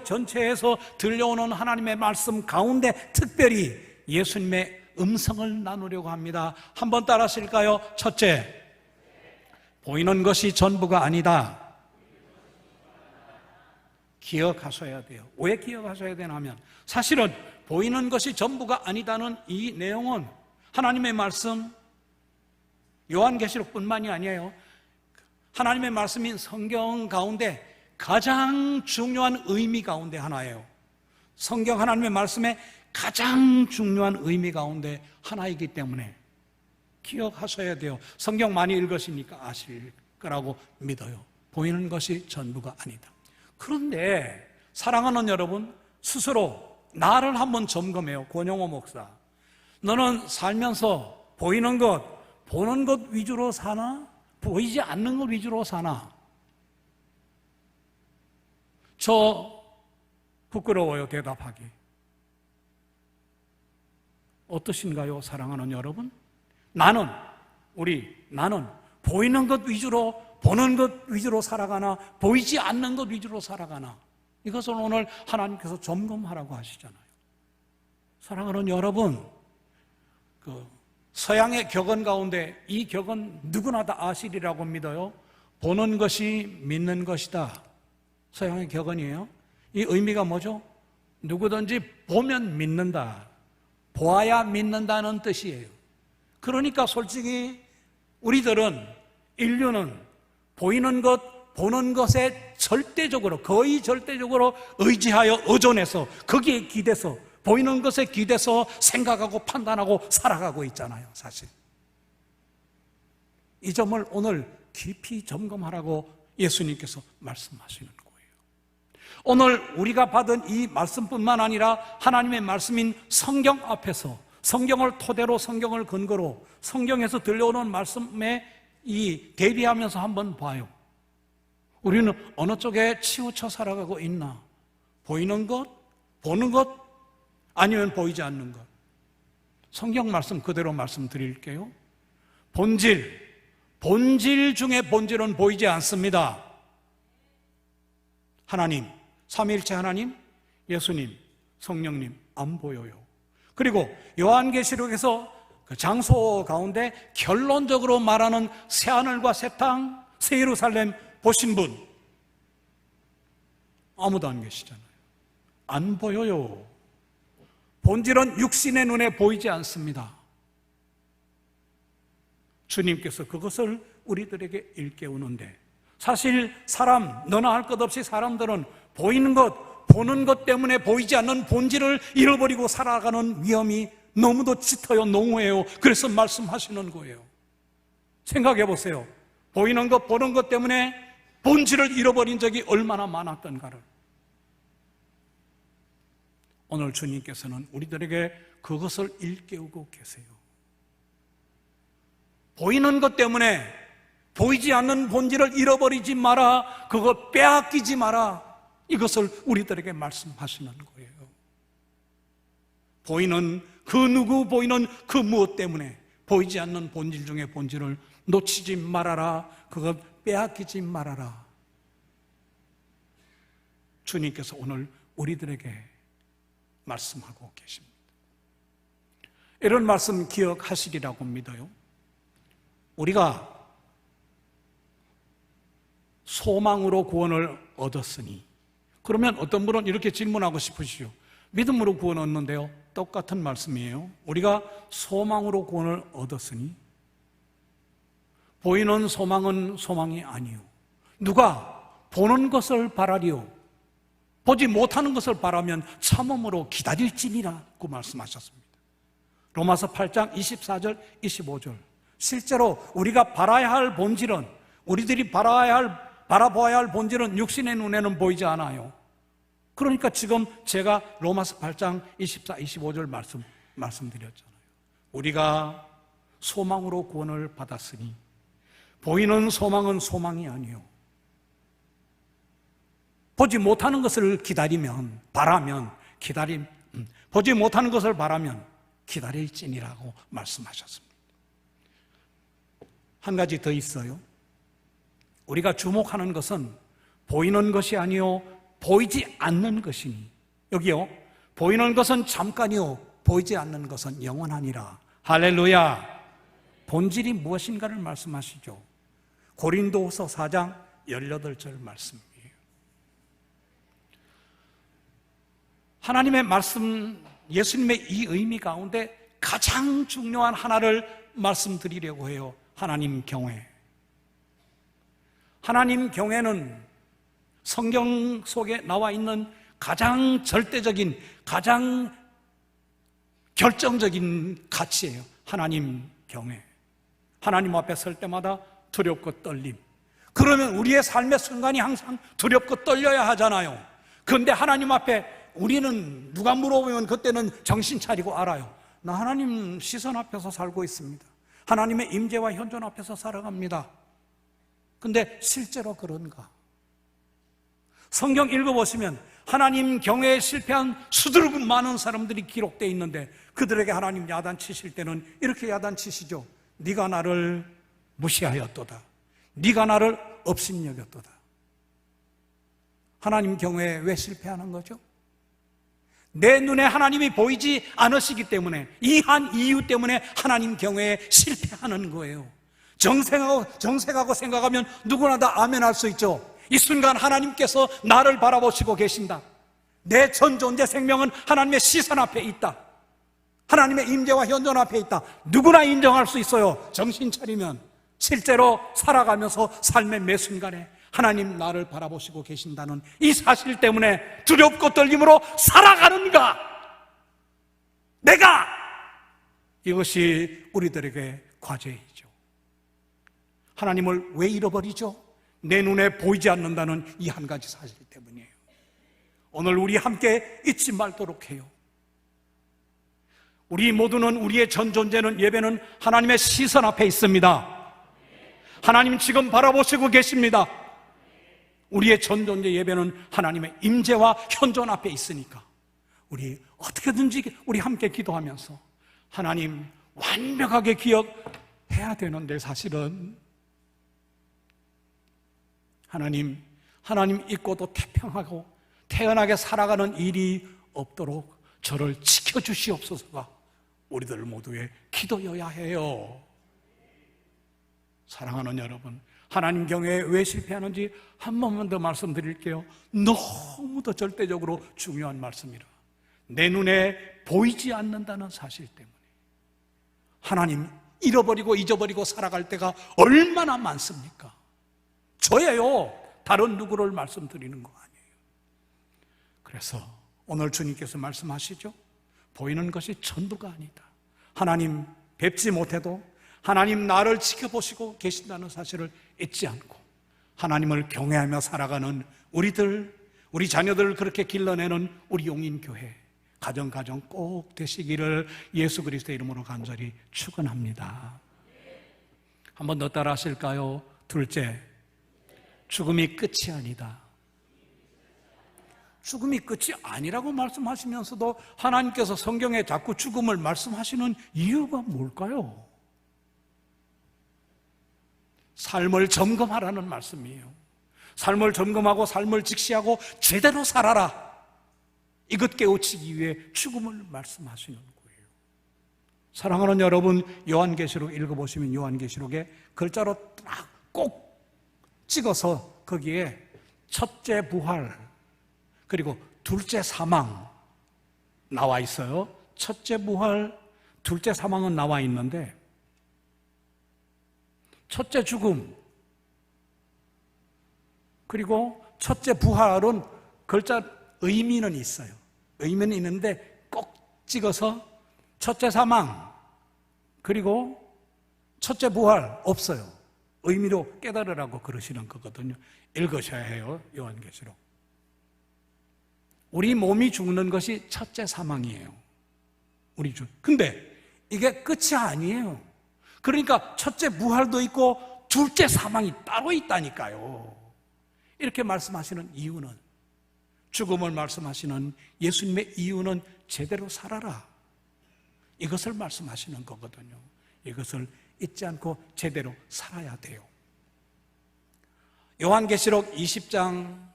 전체에서 들려오는 하나님의 말씀 가운데 특별히 예수님의 음성을 나누려고 합니다. 한번 따라 하실까요? 첫째, 보이는 것이 전부가 아니다. 기억하셔야 돼요. 왜 기억하셔야 되냐면, 사실은 보이는 것이 전부가 아니다는 이 내용은 하나님의 말씀, 요한계시록뿐만이 아니에요. 하나님의 말씀인 성경 가운데 가장 중요한 의미 가운데 하나예요. 성경 하나님의 말씀의 가장 중요한 의미 가운데 하나이기 때문에 기억하셔야 돼요. 성경 많이 읽으시니까 아실 거라고 믿어요. 보이는 것이 전부가 아니다. 그런데 사랑하는 여러분, 스스로 나를 한번 점검해요. 권영호 목사, 너는 살면서 보이는 것, 보는 것 위주로 사나? 보이지 않는 것 위주로 사나? 저 부끄러워요, 대답하기. 어떠신가요, 사랑하는 여러분? 나는 보이는 것 위주로, 보는 것 위주로 살아가나, 보이지 않는 것 위주로 살아가나? 이것을 오늘 하나님께서 점검하라고 하시잖아요. 사랑하는 여러분, 서양의 격언 가운데 이 격언 누구나 다 아시리라고 믿어요. 보는 것이 믿는 것이다. 서양의 격언이에요. 이 의미가 뭐죠? 누구든지 보면 믿는다. 보아야 믿는다는 뜻이에요. 그러니까 솔직히 인류는 보이는 것, 보는 것에 거의 절대적으로 의지하여 의존해서, 거기에 기대서, 보이는 것에 기대서 생각하고 판단하고 살아가고 있잖아요, 사실. 이 점을 오늘 깊이 점검하라고 예수님께서 말씀하시는 거예요. 오늘 우리가 받은 이 말씀뿐만 아니라 하나님의 말씀인 성경 앞에서, 성경을 토대로, 성경을 근거로, 성경에서 들려오는 말씀에 대비하면서 한번 봐요. 우리는 어느 쪽에 치우쳐 살아가고 있나? 보이는 것, 보는 것, 아니면 보이지 않는 것. 성경 말씀 그대로 말씀드릴게요. 본질 중에 본질은 보이지 않습니다. 하나님, 삼위일체 하나님, 예수님, 성령님 안 보여요. 그리고 요한계시록에서 그 장소 가운데 결론적으로 말하는 새하늘과 새 땅, 새 예루살렘 보신 분 아무도 안 계시잖아요. 안 보여요. 본질은 육신의 눈에 보이지 않습니다. 주님께서 그것을 우리들에게 일깨우는데, 사실 너나 할 것 없이 사람들은 보이는 것, 보는 것 때문에 보이지 않는 본질을 잃어버리고 살아가는 위험이 너무도 짙어요, 농후해요. 그래서 말씀하시는 거예요. 생각해 보세요. 보이는 것, 보는 것 때문에 본질을 잃어버린 적이 얼마나 많았던가를. 오늘 주님께서는 우리들에게 그것을 일깨우고 계세요. 보이는 것 때문에 보이지 않는 본질을 잃어버리지 마라, 그거 빼앗기지 마라, 이것을 우리들에게 말씀하시는 거예요. 보이는 그 누구, 보이는 그 무엇 때문에 보이지 않는 본질 중에 본질을 놓치지 말아라, 그거 빼앗기지 말아라. 주님께서 오늘 우리들에게 말씀하고 계십니다. 이런 말씀 기억하시리라고 믿어요. 우리가 소망으로 구원을 얻었으니, 그러면 어떤 분은 이렇게 질문하고 싶으시죠. 믿음으로 구원 얻는데요. 똑같은 말씀이에요. 우리가 소망으로 구원을 얻었으니, 보이는 소망은 소망이 아니요, 누가 보는 것을 바라리요, 보지 못하는 것을 바라면 참음으로 기다릴지니라고 말씀하셨습니다. 로마서 8장 24절 25절. 실제로 우리가 바라야 할 본질은, 우리들이 바라야 할 바라보아야 할 본질은 육신의 눈에는 보이지 않아요. 그러니까 지금 제가 로마서 8장 24, 25절 말씀드렸잖아요. 우리가 소망으로 구원을 받았으니 보이는 소망은 소망이 아니요, 보지 못하는 것을 기다리면, 바라면, 보지 못하는 것을 바라면 기다릴지니라고 말씀하셨습니다. 한 가지 더 있어요. 우리가 주목하는 것은 보이는 것이 아니요 보이지 않는 것이니, 여기요, 보이는 것은 잠깐이요 보이지 않는 것은 영원하니라. 할렐루야. 본질이 무엇인가를 말씀하시죠. 고린도후서 4장 18절 말씀이에요. 하나님의 말씀, 예수님의 이 의미 가운데 가장 중요한 하나를 말씀드리려고 해요. 하나님 경외. 하나님 경외는 성경 속에 나와 있는 가장 절대적인, 가장 결정적인 가치예요. 하나님 경외. 하나님 앞에 설 때마다 두렵고 떨림. 그러면 우리의 삶의 순간이 항상 두렵고 떨려야 하잖아요. 그런데 하나님 앞에 우리는 누가 물어보면 그때는 정신 차리고 알아요. 나 하나님 시선 앞에서 살고 있습니다. 하나님의 임재와 현존 앞에서 살아갑니다. 근데 실제로 그런가? 성경 읽어보시면 하나님 경외에 실패한 수두룩 많은 사람들이 기록되어 있는데, 그들에게 하나님 야단치실 때는 이렇게 야단치시죠. 네가 나를 무시하였도다. 네가 나를 업신여겼도다. 하나님 경외에 왜 실패하는 거죠? 내 눈에 하나님이 보이지 않으시기 때문에, 이 한 이유 때문에 하나님 경외에 실패하는 거예요. 정색하고 생각하면 누구나 다 아멘할 수 있죠. 이 순간 하나님께서 나를 바라보시고 계신다. 내 전 존재 생명은 하나님의 시선 앞에 있다. 하나님의 임재와 현존 앞에 있다. 누구나 인정할 수 있어요. 정신 차리면. 실제로 살아가면서 삶의 매 순간에 하나님 나를 바라보시고 계신다는 이 사실 때문에 두렵고 떨림으로 살아가는가? 내가! 이것이 우리들에게 과제이죠. 하나님을 왜 잃어버리죠? 내 눈에 보이지 않는다는 이 한 가지 사실 때문이에요. 오늘 우리 함께 잊지 말도록 해요. 우리 모두는, 우리의 전 존재는, 예배는 하나님의 시선 앞에 있습니다. 하나님 지금 바라보시고 계십니다. 우리의 전 존재 예배는 하나님의 임재와 현존 앞에 있으니까 우리 어떻게든지 우리 함께 기도하면서 하나님 완벽하게 기억해야 되는데, 사실은 하나님 잊고도 태평하고 태연하게 살아가는 일이 없도록 저를 지켜주시옵소서가 우리들 모두의 기도여야 해요. 사랑하는 여러분, 하나님 경외에 왜 실패하는지 한 번만 더 말씀드릴게요. 너무도 절대적으로 중요한 말씀이라. 내 눈에 보이지 않는다는 사실 때문에 하나님 잃어버리고 잊어버리고 살아갈 때가 얼마나 많습니까? 저예요. 다른 누구를 말씀드리는 거 아니에요. 그래서 오늘 주님께서 말씀하시죠. 보이는 것이 전부가 아니다. 하나님 뵙지 못해도 하나님 나를 지켜보시고 계신다는 사실을 잊지 않고 하나님을 경외하며 살아가는 우리들, 우리 자녀들을 그렇게 길러내는 우리 용인교회 가정 꼭 되시기를 예수 그리스도의 이름으로 간절히 축원합니다. 한 번 더 따라 하실까요? 둘째, 죽음이 끝이 아니다. 죽음이 끝이 아니라고 말씀하시면서도 하나님께서 성경에 자꾸 죽음을 말씀하시는 이유가 뭘까요? 삶을 점검하라는 말씀이에요. 삶을 점검하고 삶을 직시하고 제대로 살아라. 이것 깨우치기 위해 죽음을 말씀하시는 거예요. 사랑하는 여러분, 요한계시록 읽어보시면 요한계시록에 글자로 딱 꼭 찍어서 거기에 첫째 부활 그리고 둘째 사망 나와 있어요. 첫째 부활, 둘째 사망은 나와 있는데 첫째 죽음 그리고 첫째 부활은 글자 의미는 있어요. 의미는 있는데 꼭 찍어서 첫째 사망 그리고 첫째 부활 없어요. 의미로 깨달으라고 그러시는 거거든요. 읽으셔야 해요, 요한계시록. 우리 몸이 죽는 것이 첫째 사망이에요. 근데 이게 끝이 아니에요. 그러니까 첫째 부활도 있고 둘째 사망이 따로 있다니까요. 이렇게 말씀하시는 이유는, 죽음을 말씀하시는 예수님의 이유는 제대로 살아라, 이것을 말씀하시는 거거든요. 이것을 잊지 않고 제대로 살아야 돼요. 요한계시록 20장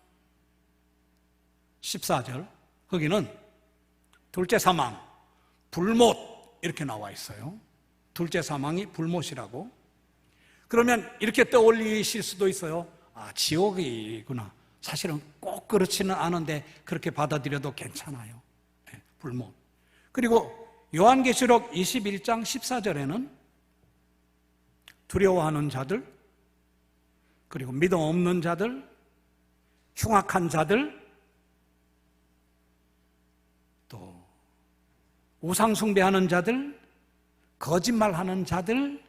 14절, 거기는 둘째 사망, 불못 이렇게 나와 있어요. 둘째 사망이 불못이라고. 그러면 이렇게 떠올리실 수도 있어요. 지옥이구나. 사실은 꼭 그렇지는 않은데 그렇게 받아들여도 괜찮아요. 불못. 그리고 요한계시록 21장 14절에는 두려워하는 자들, 그리고 믿음 없는 자들, 흉악한 자들, 또 우상 숭배하는 자들, 거짓말하는 자들,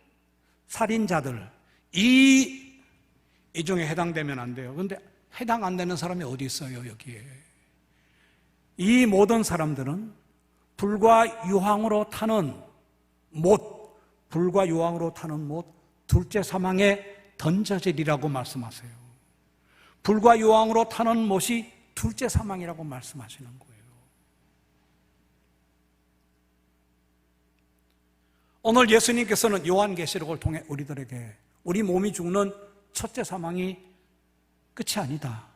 살인자들, 이 중에 해당되면 안 돼요. 그런데 해당 안 되는 사람이 어디 있어요, 여기에? 이 모든 사람들은 불과 유황으로 타는 못, 불과 유황으로 타는 못, 둘째 사망에 던져지리라고 말씀하세요. 불과 유황으로 타는 못이 둘째 사망이라고 말씀하시는 거예요. 오늘 예수님께서는 요한계시록을 통해 우리들에게 우리 몸이 죽는 첫째 사망이 끝이 아니다,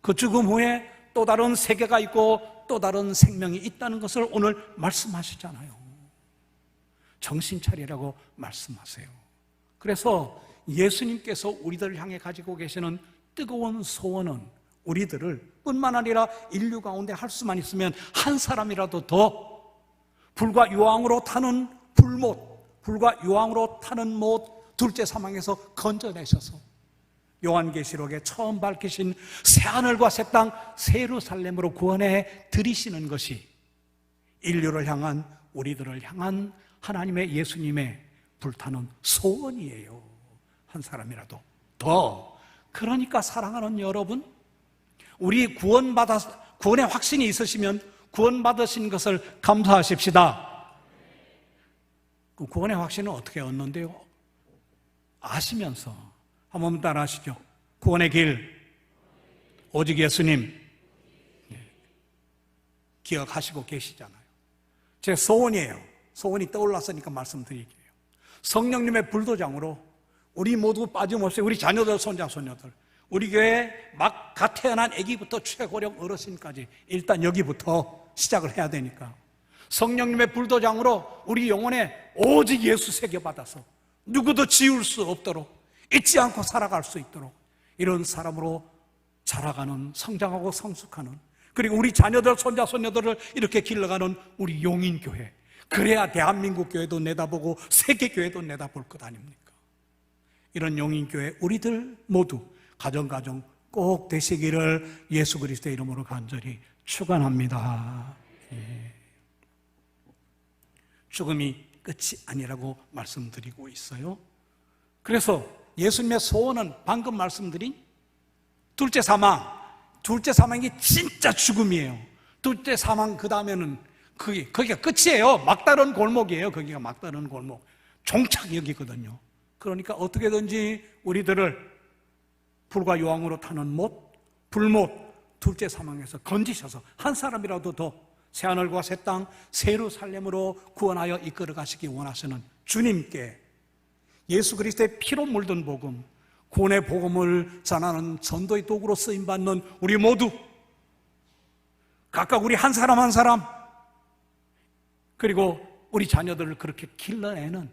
그 죽음 후에 또 다른 세계가 있고 또 다른 생명이 있다는 것을 오늘 말씀하시잖아요. 정신 차리라고 말씀하세요. 그래서 예수님께서 우리들을 향해 가지고 계시는 뜨거운 소원은 우리들을 뿐만 아니라 인류 가운데 할 수만 있으면 한 사람이라도 더 불과 유황으로 타는 불못, 불과 유황으로 타는 못, 둘째 사망에서 건져내셔서 요한계시록에 처음 밝히신 새하늘과 새 땅, 새 예루살렘으로 구원해 드리시는 것이 인류를 향한, 우리들을 향한 하나님의, 예수님의 불타는 소원이에요. 한 사람이라도 더. 그러니까 사랑하는 여러분, 우리 구원의 확신이 있으시면 구원받으신 것을 감사하십시다. 그 구원의 확신은 어떻게 얻는데요? 아시면서. 한번 따라 하시죠. 구원의 길 오직 예수님. 기억하시고 계시잖아요. 제 소원이에요. 소원이 떠올랐으니까 말씀드릴게요. 성령님의 불도장으로 우리 모두 빠짐없이 우리 자녀들, 손자, 손녀들, 우리 교회 막 갓 태어난 아기부터 최고령 어르신까지 일단 여기부터 시작을 해야 되니까 성령님의 불도장으로 우리 영혼에 오직 예수 새겨받아서 누구도 지울 수 없도록 잊지 않고 살아갈 수 있도록 이런 사람으로 자라가는, 성장하고 성숙하는, 그리고 우리 자녀들, 손자, 손녀들을 이렇게 길러가는 우리 용인교회, 그래야 대한민국 교회도 내다보고 세계교회도 내다볼 것 아닙니까? 이런 용인교회 우리들 모두 가정 꼭 되시기를 예수 그리스도의 이름으로 간절히 축원합니다. 죽음이 끝이 아니라고 말씀드리고 있어요. 그래서 예수님의 소원은 방금 말씀드린 둘째 사망이 진짜 죽음이에요. 둘째 사망 그 다음에는 거기가 끝이에요. 막다른 골목이에요. 거기가 막다른 골목, 종착역이거든요. 그러니까 어떻게든지 우리들을 불과 유황으로 타는 못, 불못, 둘째 사망에서 건지셔서 한 사람이라도 더 새하늘과 새 땅, 새 예루살렘으로 구원하여 이끌어 가시기 원하시는 주님께 예수 그리스도의 피로 물든 복음, 구원의 복음을 전하는 전도의 도구로 쓰임받는 우리 모두, 각각 우리 한 사람 한 사람, 그리고 우리 자녀들을 그렇게 길러내는,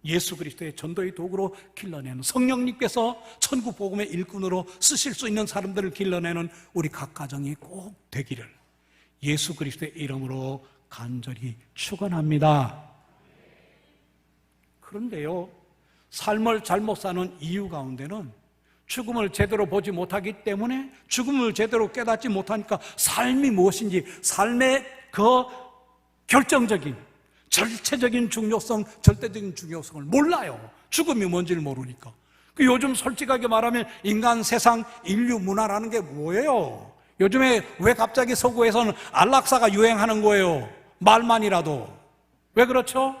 예수 그리스도의 전도의 도구로 길러내는, 성령님께서 천국 복음의 일꾼으로 쓰실 수 있는 사람들을 길러내는 우리 각 가정이 꼭 되기를 예수 그리스도의 이름으로 간절히 축원합니다. 그런데요, 삶을 잘못 사는 이유 가운데는 죽음을 제대로 보지 못하기 때문에, 죽음을 제대로 깨닫지 못하니까 삶이 무엇인지, 삶의 그 결정적인, 절체적인 중요성, 절대적인 중요성을 몰라요. 죽음이 뭔지를 모르니까. 요즘 솔직하게 말하면 인간, 세상, 인류, 문화라는 게 뭐예요? 요즘에 왜 갑자기 서구에서는 안락사가 유행하는 거예요? 말만이라도. 왜 그렇죠?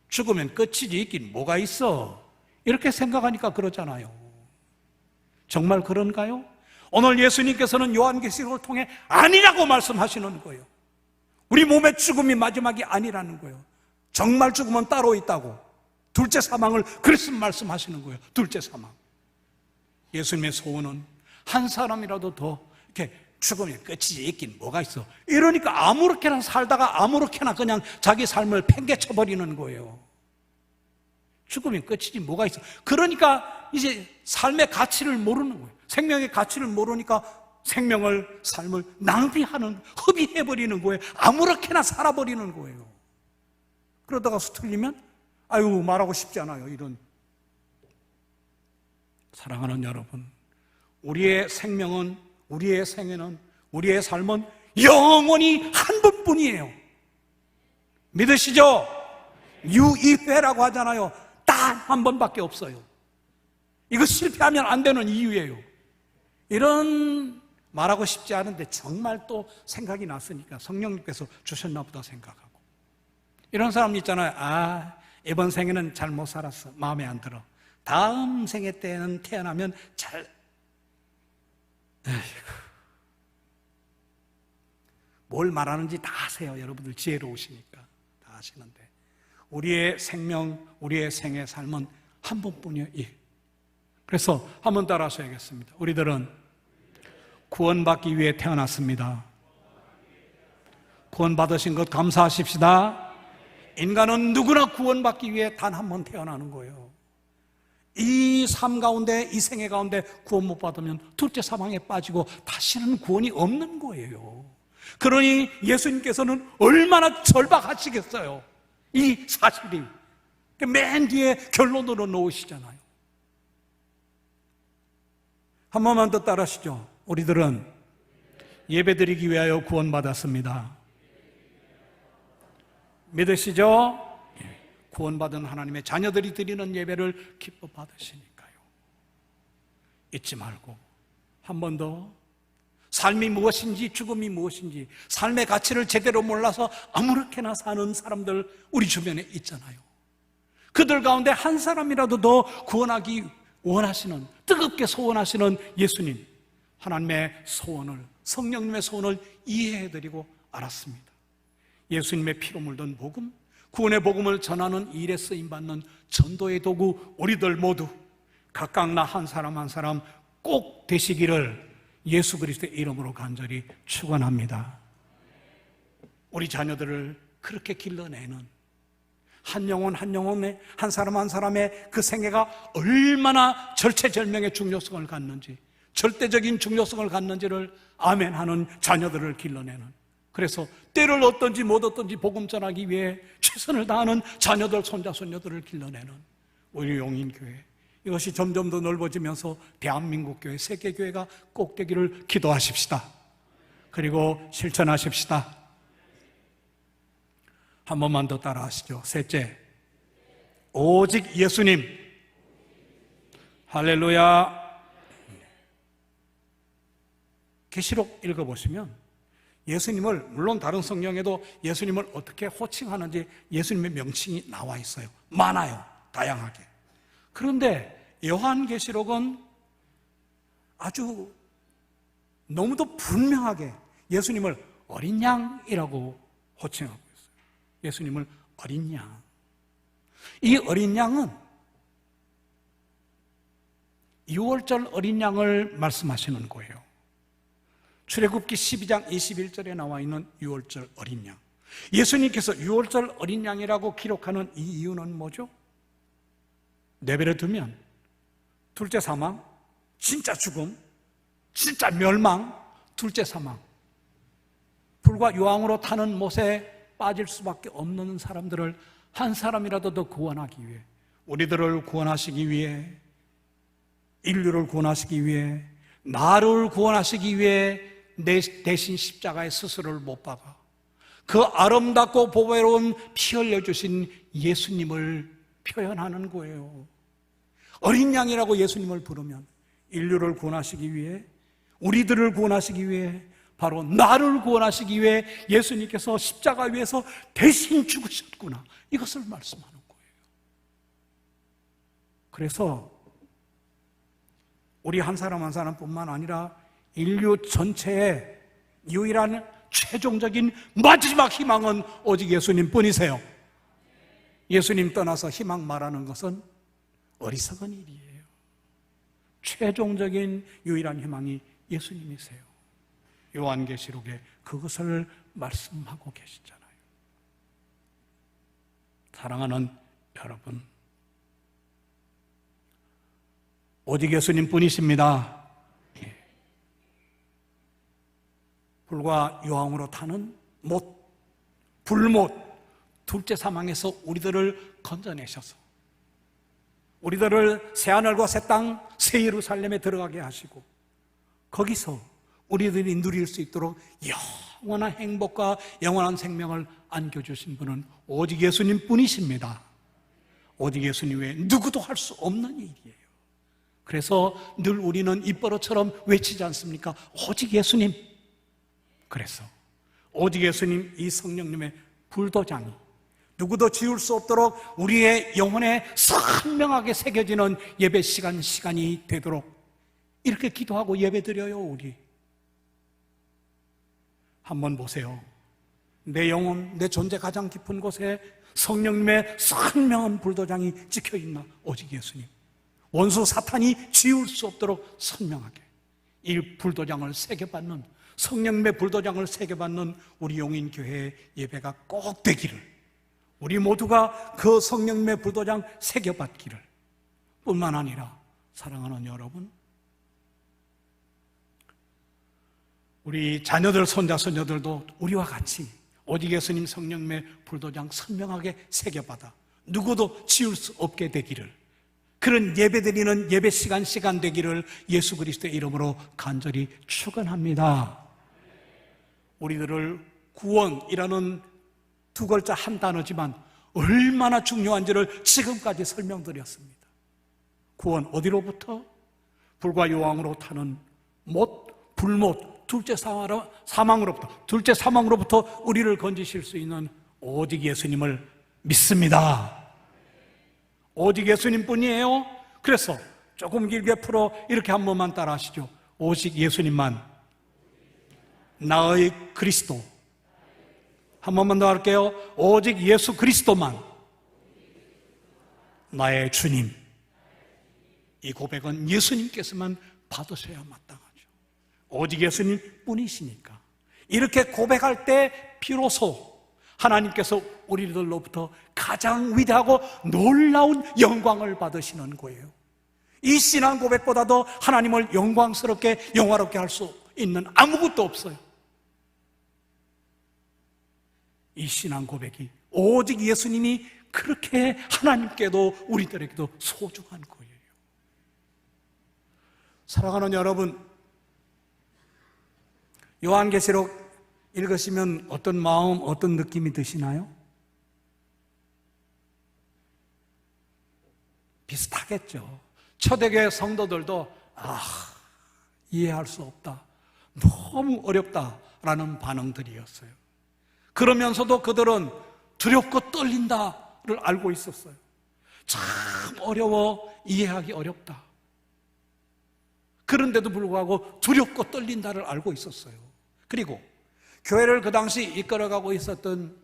죽으면 끝이지 있긴 뭐가 있어? 이렇게 생각하니까 그러잖아요. 정말 그런가요? 오늘 예수님께서는 요한계시록을 통해 아니라고 말씀하시는 거예요. 우리 몸의 죽음이 마지막이 아니라는 거예요. 정말 죽음은 따로 있다고. 둘째 사망을 그래서 말씀하시는 거예요. 둘째 사망. 예수님의 소원은 한 사람이라도 더 이렇게 죽으면 끝이 있긴 뭐가 있어. 이러니까 아무렇게나 살다가 아무렇게나 그냥 자기 삶을 팽개쳐버리는 거예요. 죽으면 끝이지 뭐가 있어. 그러니까 이제 삶의 가치를 모르는 거예요. 생명의 가치를 모르니까 생명을, 삶을 낭비하는, 허비해버리는 거예요. 아무렇게나 살아버리는 거예요. 그러다가 수틀리면 아유 말하고 싶지 않아요. 이런. 사랑하는 여러분, 우리의 생명은, 우리의 생애는, 우리의 삶은 영원히 한 번뿐이에요. 믿으시죠? 유이회라고 하잖아요. 단 한 번밖에 없어요. 이거 실패하면 안 되는 이유예요. 이런 말하고 싶지 않은데 정말 또 생각이 났으니까 성령님께서 주셨나 보다 생각하고. 이런 사람 있잖아요. 아, 이번 생에는 잘 못 살았어. 마음에 안 들어. 다음 생애 때는 태어나면 잘. 에이구. 뭘 말하는지 다 아세요. 여러분들 지혜로우시니까 다 아시는데, 우리의 생명, 우리의 생애, 삶은 한 번뿐이에요. 그래서 한번 따라하셔야겠습니다. 우리들은 구원받기 위해 태어났습니다. 구원받으신 것 감사하십시다. 인간은 누구나 구원받기 위해 단 한 번 태어나는 거예요. 이 삶 가운데, 이 생애 가운데 구원 못 받으면 둘째 사망에 빠지고 다시는 구원이 없는 거예요. 그러니 예수님께서는 얼마나 절박하시겠어요. 이 사실이. 맨 뒤에 결론으로 놓으시잖아요. 한 번만 더 따라하시죠. 우리들은 예배드리기 위하여 구원받았습니다. 믿으시죠? 구원받은 하나님의 자녀들이 드리는 예배를 기뻐 받으시니까요. 잊지 말고 한 번 더 삶이 무엇인지, 죽음이 무엇인지, 삶의 가치를 제대로 몰라서 아무렇게나 사는 사람들 우리 주변에 있잖아요. 그들 가운데 한 사람이라도 더 구원하기 원하시는, 뜨겁게 소원하시는 예수님, 하나님의 소원을, 성령님의 소원을 이해해드리고 알았습니다. 예수님의 피로 물든 복음, 구원의 복음을 전하는 일에 쓰임받는 전도의 도구 우리들 모두 각각 나 한 사람 한 사람 꼭 되시기를 예수 그리스도의 이름으로 간절히 축원합니다. 우리 자녀들을 그렇게 길러내는 한 영혼 한 영혼의, 한 사람 한 사람의 그 생애가 얼마나 절체절명의 중요성을 갖는지, 절대적인 중요성을 갖는지를 아멘하는 자녀들을 길러내는, 그래서 때를 얻든지 못 얻든지 복음 전하기 위해 최선을 다하는 자녀들, 손자, 손녀들을 길러내는 우리 용인교회, 이것이 점점 더 넓어지면서 대한민국 교회, 세계교회가 꼭 되기를 기도하십시다. 그리고 실천하십시다. 한 번만 더 따라하시죠. 셋째, 오직 예수님. 할렐루야. 계시록 읽어보시면 예수님을, 물론 다른 성경에도 예수님을 어떻게 호칭하는지 예수님의 명칭이 나와 있어요. 많아요. 다양하게. 그런데 요한계시록은 아주 너무도 분명하게 예수님을 어린 양이라고 호칭하고 있어요. 예수님을 어린 양. 이 어린 양은 6월절 어린 양을 말씀하시는 거예요. 출애굽기 12장 21절에 나와 있는 6월절 어린 양. 예수님께서 6월절 어린 양이라고 기록하는 이 이유는 뭐죠? 내버려 두면 둘째 사망, 진짜 죽음, 진짜 멸망, 둘째 사망, 불과 유황으로 타는 못에 빠질 수밖에 없는 사람들을 한 사람이라도 더 구원하기 위해, 우리들을 구원하시기 위해, 인류를 구원하시기 위해, 나를 구원하시기 위해 내 대신 십자가의 스스로를 못 박아 그 아름답고 보배로운 피 흘려주신 예수님을 표현하는 거예요. 어린 양이라고 예수님을 부르면 인류를 구원하시기 위해, 우리들을 구원하시기 위해, 바로 나를 구원하시기 위해 예수님께서 십자가 위에서 대신 죽으셨구나, 이것을 말씀하는 거예요. 그래서 우리 한 사람 한 사람뿐만 아니라 인류 전체의 유일한 최종적인 마지막 희망은 오직 예수님뿐이세요. 예수님 떠나서 희망 말하는 것은 어리석은 일이에요. 최종적인 유일한 희망이 예수님이세요. 요한계시록에 그것을 말씀하고 계시잖아요. 사랑하는 여러분, 오직 예수님뿐이십니다. 불과 유황으로 타는 못, 불못, 둘째 사망에서 우리들을 건져내셔서 우리들을 새하늘과 새 땅, 새 예루살렘에 들어가게 하시고 거기서 우리들이 누릴 수 있도록 영원한 행복과 영원한 생명을 안겨주신 분은 오직 예수님뿐이십니다. 오직 예수님 외에 누구도 할 수 없는 일이에요. 그래서 늘 우리는 입버릇처럼 외치지 않습니까? 오직 예수님. 그래서 오직 예수님, 이 성령님의 불도장이 누구도 지울 수 없도록 우리의 영혼에 선명하게 새겨지는 예배 시간이 되도록 이렇게 기도하고 예배드려요. 우리 한번 보세요. 내 영혼, 내 존재 가장 깊은 곳에 성령님의 선명한 불도장이 찍혀있나? 오직 예수님. 원수 사탄이 지울 수 없도록 선명하게 이 불도장을 새겨받는, 성령님의 불도장을 새겨받는 우리 용인교회의 예배가 꼭 되기를, 우리 모두가 그 성령님의 불도장 새겨받기를, 뿐만 아니라 사랑하는 여러분, 우리 자녀들, 손자, 손녀들도 우리와 같이 오직 예수님 성령님의 불도장 선명하게 새겨받아 누구도 지울 수 없게 되기를, 그런 예배드리는 예배 시간 되기를 예수 그리스도의 이름으로 간절히 축원합니다. 우리들을 구원이라는 두 글자 한 단어지만 얼마나 중요한지를 지금까지 설명드렸습니다. 구원 어디로부터? 불과 요왕으로 타는 못, 불못, 둘째 사망으로부터, 둘째 사망으로부터 우리를 건지실 수 있는 오직 예수님을 믿습니다. 오직 예수님뿐이에요. 그래서 조금 길게 풀어 이렇게 한 번만 따라 하시죠. 오직 예수님만, 나의 그리스도. 한 번만 더 할게요. 오직 예수 그리스도만, 나의 주님. 이 고백은 예수님께서만 받으셔야 마땅하죠. 오직 예수님 뿐이시니까. 이렇게 고백할 때 비로소 하나님께서 우리들로부터 가장 위대하고 놀라운 영광을 받으시는 거예요. 이 신앙 고백보다도 하나님을 영광스럽게, 영화롭게 할 수 있는 아무것도 없어요. 이 신앙 고백이 오직 예수님이 그렇게 하나님께도 우리들에게도 소중한 거예요. 사랑하는 여러분, 요한계시록 읽으시면 어떤 마음, 어떤 느낌이 드시나요? 비슷하겠죠. 초대교회 성도들도 이해할 수 없다, 너무 어렵다라는 반응들이었어요. 그러면서도 그들은 두렵고 떨린다를 알고 있었어요. 참 어려워, 이해하기 어렵다. 그런데도 불구하고 두렵고 떨린다를 알고 있었어요. 그리고 교회를 그 당시 이끌어가고 있었던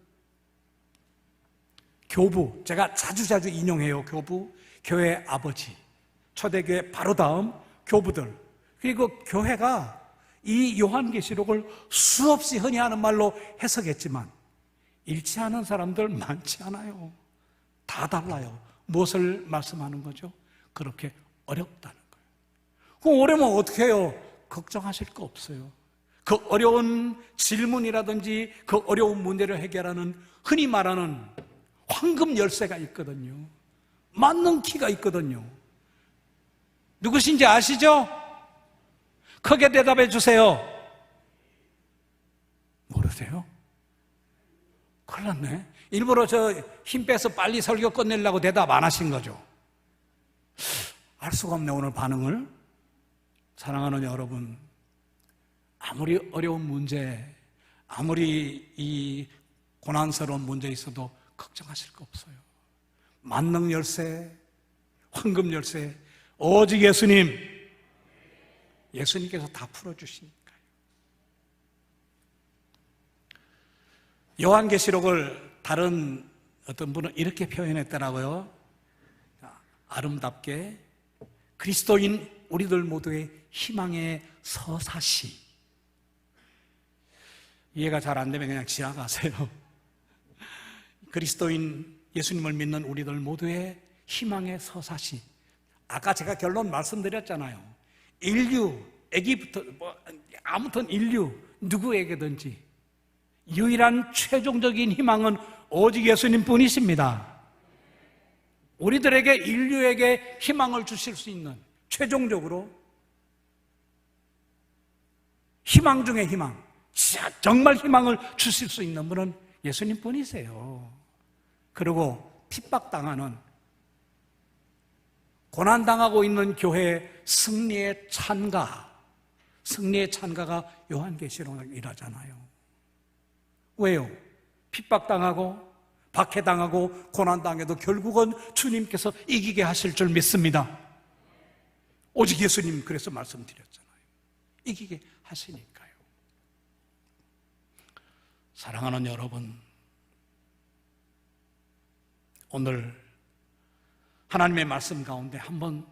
교부, 제가 자주 인용해요. 교부, 교회 아버지, 초대교회 바로 다음 교부들, 그리고 교회가 이 요한계시록을 수없이 흔히 하는 말로 해석했지만 일치하는 사람들 많지 않아요. 다 달라요. 무엇을 말씀하는 거죠? 그렇게 어렵다는 거예요. 그럼 어려우면 어떻게 해요? 걱정하실 거 없어요. 그 어려운 질문이라든지 그 어려운 문제를 해결하는 흔히 말하는 황금 열쇠가 있거든요. 맞는 키가 있거든요. 누구신지 아시죠? 크게 대답해 주세요. 모르세요? 큰일 났네. 일부러 저 힘 빼서 빨리 설교 끝내려고 대답 안 하신 거죠? 알 수가 없네, 오늘 반응을. 사랑하는 여러분, 아무리 어려운 문제, 아무리 이 고난스러운 문제 있어도 걱정하실 거 없어요. 만능 열쇠, 황금 열쇠, 오직 예수님께서 다 풀어주시니까요. 요한계시록을 다른 어떤 분은 이렇게 표현했더라고요. 아름답게 그리스도인 우리들 모두의 희망의 서사시. 이해가 잘 안 되면 그냥 지나가세요. 그리스도인 예수님을 믿는 우리들 모두의 희망의 서사시. 아까 제가 결론 말씀드렸잖아요. 인류, 애기부터 아무튼 인류 누구에게든지 유일한 최종적인 희망은 오직 예수님뿐이십니다. 우리들에게, 인류에게 희망을 주실 수 있는, 최종적으로 희망 중의 희망, 정말 희망을 주실 수 있는 분은 예수님뿐이세요. 그리고 핍박당하는, 고난당하고 있는 교회의 승리의 찬가가 요한계시록이라잖아요. 왜요? 핍박당하고 박해당하고 고난당해도 결국은 주님께서 이기게 하실 줄 믿습니다. 오직 예수님 그래서 말씀드렸잖아요. 이기게 하시니까요. 사랑하는 여러분, 오늘 하나님의 말씀 가운데 한번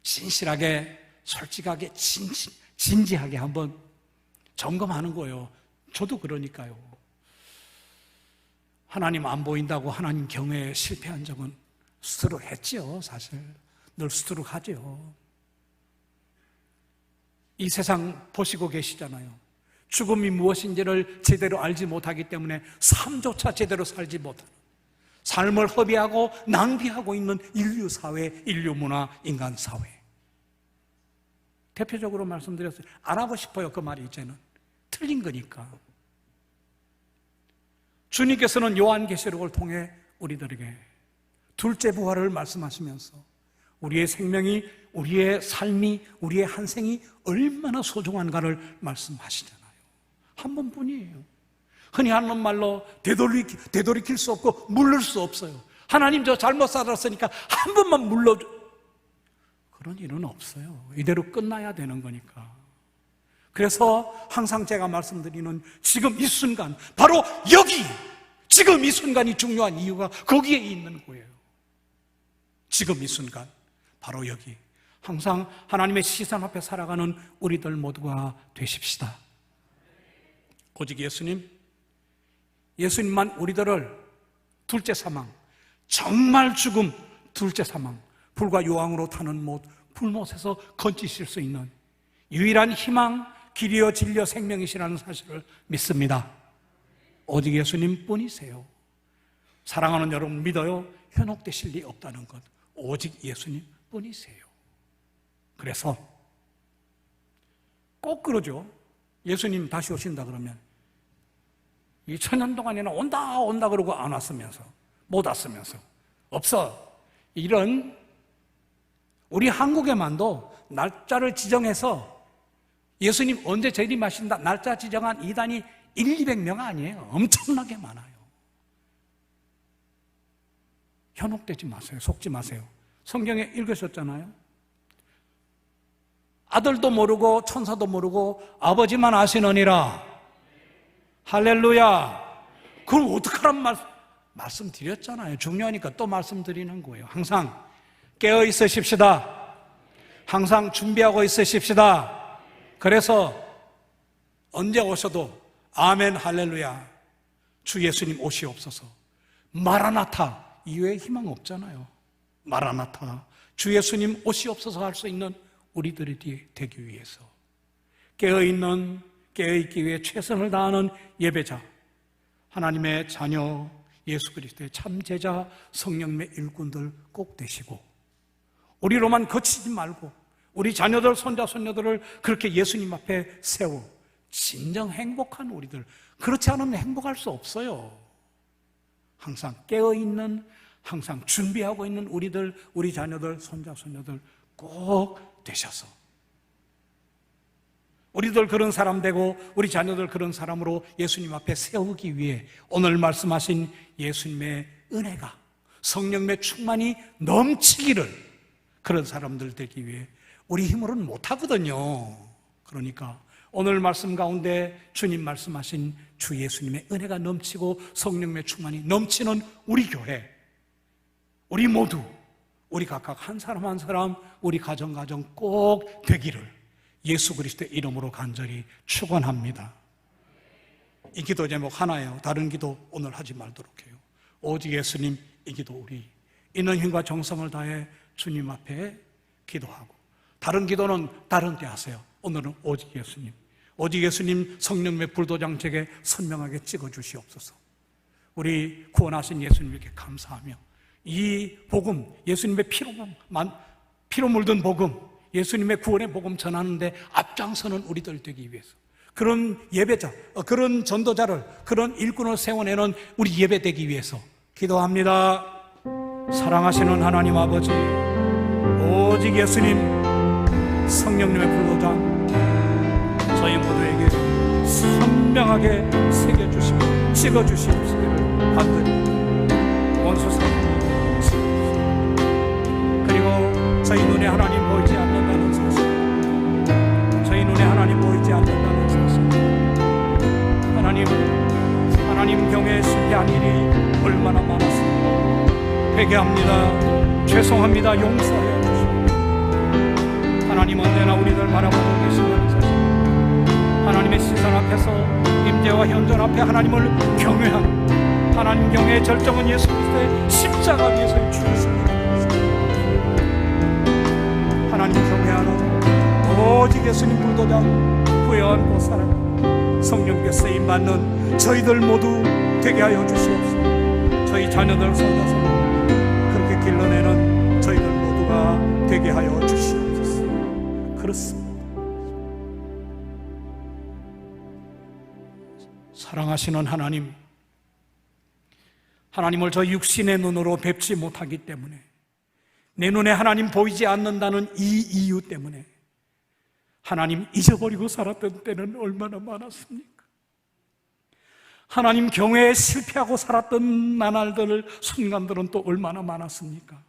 진실하게, 솔직하게, 진지하게 한번 점검하는 거예요. 저도 그러니까요. 하나님 안 보인다고 하나님 경외에 실패한 적은 수두룩했죠. 사실 늘 수두룩하죠. 이 세상 보시고 계시잖아요. 죽음이 무엇인지를 제대로 알지 못하기 때문에 삶조차 제대로 살지 못하는, 삶을 허비하고 낭비하고 있는 인류 사회, 인류 문화, 인간 사회. 대표적으로 말씀드렸어요. 안 하고 싶어요, 그 말이. 이제는 틀린 거니까. 주님께서는 요한계시록을 통해 우리들에게 둘째 부활을 말씀하시면서 우리의 생명이, 우리의 삶이, 우리의 한 생이 얼마나 소중한가를 말씀하시잖아요. 한 번뿐이에요. 흔히 하는 말로 되돌이킬 수 없고 물릴 수 없어요. 하나님 저 잘못 살았으니까 한 번만 물러줘. 그런 일은 없어요. 이대로 끝나야 되는 거니까. 그래서 항상 제가 말씀드리는 지금 이 순간, 바로 여기, 지금 이 순간이 중요한 이유가 거기에 있는 거예요. 지금 이 순간, 바로 여기. 항상 하나님의 시선 앞에 살아가는 우리들 모두가 되십시다. 오직 예수님만 우리들을 둘째 사망, 정말 죽음, 둘째 사망, 불과 요항으로 타는 못, 불못에서 건지실 수 있는 유일한 희망, 길이요 진리요 생명이시라는 사실을 믿습니다. 오직 예수님뿐이세요. 사랑하는 여러분 믿어요? 현혹되실 리 없다는 것. 오직 예수님뿐이세요. 그래서 꼭 그러죠. 예수님 다시 오신다 그러면 2000년 동안이나 온다 그러고 안 왔으면서, 못 왔으면서, 없어. 이런, 우리 한국에만도 날짜를 지정해서 예수님 언제 재림하신다 날짜 지정한 이단이 100-200명 아니에요. 엄청나게 많아요. 현혹되지 마세요. 속지 마세요. 성경에 읽으셨잖아요. 아들도 모르고 천사도 모르고 아버지만 아시느니라. 할렐루야. 그럼 어떡하란 말씀드렸잖아요. 중요하니까 또 말씀드리는 거예요. 항상 깨어 있으십시다. 항상 준비하고 있으십시다. 그래서 언제 오셔도 아멘 할렐루야, 주 예수님 오시옵소서, 마라나타 이외에 희망 없잖아요. 마라나타, 주 예수님 오시옵소서 할 수 있는 우리들이 되기 위해서 깨어있기 위해 최선을 다하는 예배자, 하나님의 자녀, 예수 그리스도의 참제자, 성령의 일꾼들 꼭 되시고, 우리로만 거치지 말고 우리 자녀들, 손자, 손녀들을 그렇게 예수님 앞에 세워 진정 행복한 우리들, 그렇지 않으면 행복할 수 없어요. 항상 깨어있는 항상 준비하고 있는 우리들, 우리 자녀들, 손자, 손녀들 꼭 되셔서 우리들 그런 사람 되고 우리 자녀들 그런 사람으로 예수님 앞에 세우기 위해 오늘 말씀하신 예수님의 은혜가, 성령의 충만이 넘치기를, 그런 사람들 되기 위해 우리 힘으로는 못하거든요. 그러니까 오늘 말씀 가운데 주님 말씀하신 주 예수님의 은혜가 넘치고 성령의 충만이 넘치는 우리 교회, 우리 모두, 우리 각각 한 사람 한 사람, 우리 가정 꼭 되기를 예수 그리스도의 이름으로 간절히 축원합니다. 이 기도 제목 하나예요. 다른 기도 오늘 하지 말도록 해요. 오직 예수님, 이 기도 우리 있는 힘과 정성을 다해 주님 앞에 기도하고, 다른 기도는 다른 때 하세요. 오늘은 오직 예수님, 오직 예수님 성령의 불도장책에 선명하게 찍어주시옵소서. 우리 구원하신 예수님께 감사하며 이 복음, 예수님의 피로 물든 복음, 예수님의 구원의 복음 전하는데 앞장서는 우리들 되기 위해서, 그런 예배자, 그런 전도자를, 그런 일꾼을 세워내는 우리 예배되기 위해서 기도합니다. 사랑하시는 하나님 아버지, 오직 예수님 성령님의 불도장 저희 모두에게 선명하게 새겨주시고 찍어주시옵시기를 간절히 원수 사랑하고, 그리고 저희 눈에 하나님 보이지 않는다는 사실, 저희 눈에 하나님 보이지 않는다는 사실, 하나님 경외에 실패한 일이 얼마나 많았습니까? 회개합니다. 죄송합니다. 용서하여 주시옵소서. 하나님 언제나 우리들 바라보고 계신다는 사실, 하나님의 시선 앞에서, 임재와 현존 앞에 하나님을 경외한, 하나님 경외의 절정은 예수 그리스도의 십자가 위에서의 죽으심입니다. 하나님 경외하는 오직 예수님 불도장 구해안고 살아 성령께 쓰임받는 저희들 모두 되게 하여 주시옵소서. 저희 자녀들, 손자, 손녀 그렇게 길러내는 저희들 모두가 되게 하여 주시옵소서. 그렇습니다. 사랑하시는 하나님, 하나님을 저 육신의 눈으로 뵙지 못하기 때문에, 내 눈에 하나님 보이지 않는다는 이 이유 때문에 하나님 잊어버리고 살았던 때는 얼마나 많았습니까? 하나님 경외에 실패하고 살았던 나날들, 순간들은 또 얼마나 많았습니까?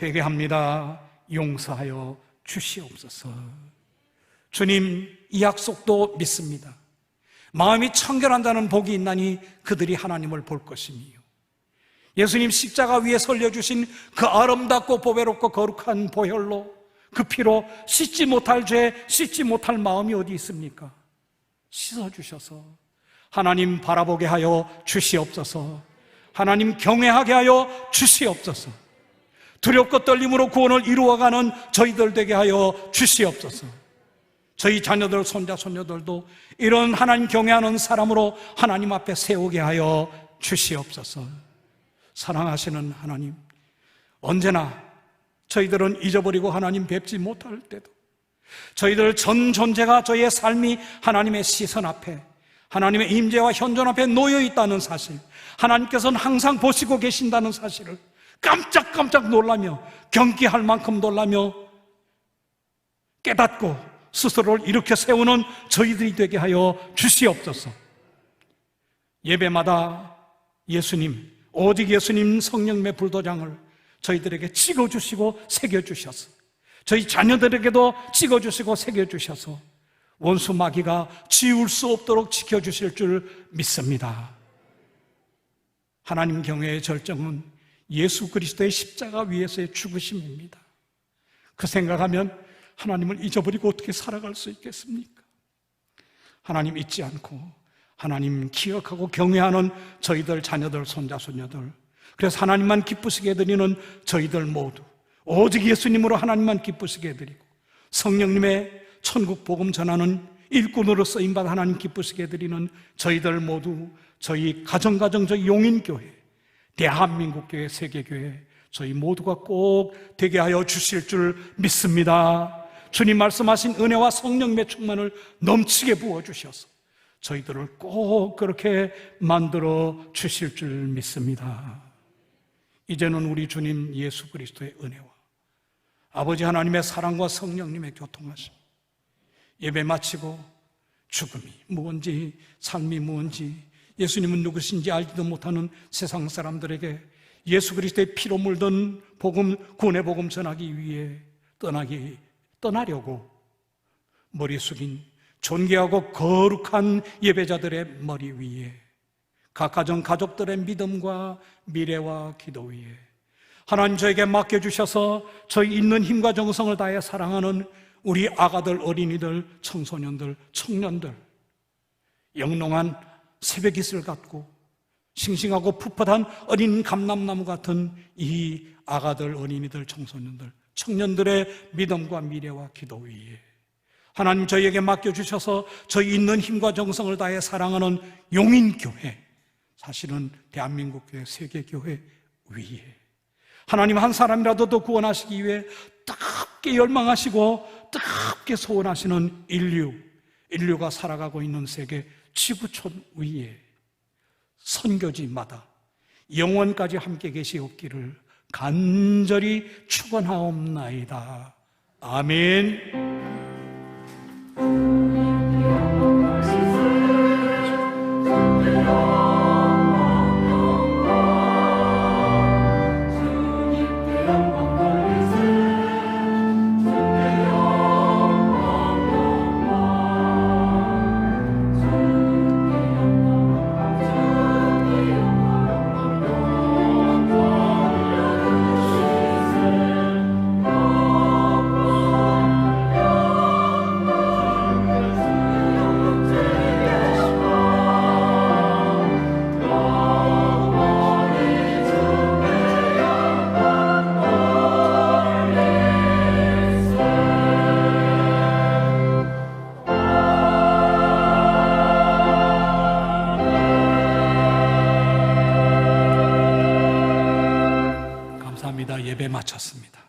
회개합니다. 용서하여 주시옵소서. 주님, 이 약속도 믿습니다. 마음이 청결한 자는 복이 있나니 그들이 하나님을 볼 것이니요. 예수님 십자가 위에 설려주신 그 아름답고 보배롭고 거룩한 보혈로, 그 피로 씻지 못할 죄, 씻지 못할 마음이 어디 있습니까? 씻어주셔서 하나님 바라보게 하여 주시옵소서. 하나님 경외하게 하여 주시옵소서. 두렵고 떨림으로 구원을 이루어가는 저희들 되게 하여 주시옵소서. 저희 자녀들, 손자, 손녀들도 이런 하나님 경외하는 사람으로 하나님 앞에 세우게 하여 주시옵소서. 사랑하시는 하나님, 언제나 저희들은 잊어버리고 하나님 뵙지 못할 때도, 저희들 전 존재가, 저희의 삶이 하나님의 시선 앞에, 하나님의 임재와 현존 앞에 놓여 있다는 사실, 하나님께서는 항상 보시고 계신다는 사실을 깜짝깜짝 놀라며, 경기할 만큼 놀라며 깨닫고 스스로를 일으켜 세우는 저희들이 되게 하여 주시옵소서. 예배마다 예수님, 오직 예수님 성령의 불도장을 저희들에게 찍어주시고 새겨주셔서, 저희 자녀들에게도 찍어주시고 새겨주셔서 원수 마귀가 지울 수 없도록 지켜주실 줄 믿습니다. 하나님 경외의 절정은 예수 그리스도의 십자가 위에서의 죽으심입니다. 그 생각하면 하나님을 잊어버리고 어떻게 살아갈 수 있겠습니까? 하나님 잊지 않고 하나님 기억하고 경외하는 저희들 자녀들, 손자, 손녀들, 그래서 하나님만 기쁘시게 해드리는 저희들 모두, 오직 예수님으로 하나님만 기쁘시게 해드리고 성령님의 천국 복음 전하는 일꾼으로 쓰임받아 하나님 기쁘시게 해드리는 저희들 모두, 저희 가정, 저희 용인교회, 대한민국교회, 세계교회 저희 모두가 꼭 되게 하여 주실 줄 믿습니다. 주님 말씀하신 은혜와 성령의 충만을 넘치게 부어주셔서 저희들을 꼭 그렇게 만들어 주실 줄 믿습니다. 이제는 우리 주님 예수 그리스도의 은혜와 아버지 하나님의 사랑과 성령님의 교통하심, 예배 마치고 죽음이 무언지 삶이 무언지 예수님은 누구신지 알지도 못하는 세상 사람들에게 예수 그리스도의 피로 물든 복음, 구원의 복음 전하기 위해 떠나려고 머리 숙인 존귀하고 거룩한 예배자들의 머리 위에, 각 가정 가족들의 믿음과 미래와 기도 위에 하나님 저에게 맡겨주셔서 저희 있는 힘과 정성을 다해 사랑하는 우리 아가들, 어린이들, 청소년들, 청년들, 영롱한 새벽 이슬 같고 싱싱하고 풋풋한 어린 감람나무 같은 이 아가들, 어린이들, 청소년들, 청년들의 믿음과 미래와 기도 위에 하나님 저희에게 맡겨주셔서 저희 있는 힘과 정성을 다해 사랑하는 용인교회, 사실은 대한민국 교회, 세계교회 위에 하나님 한 사람이라도 더 구원하시기 위해 뜨겁게 열망하시고 뜨겁게 소원하시는 인류가 살아가고 있는 세계 지구촌 위에 선교지마다 영원까지 함께 계시옵기를 간절히 축원하옵나이다. 아멘. 예배 마쳤습니다.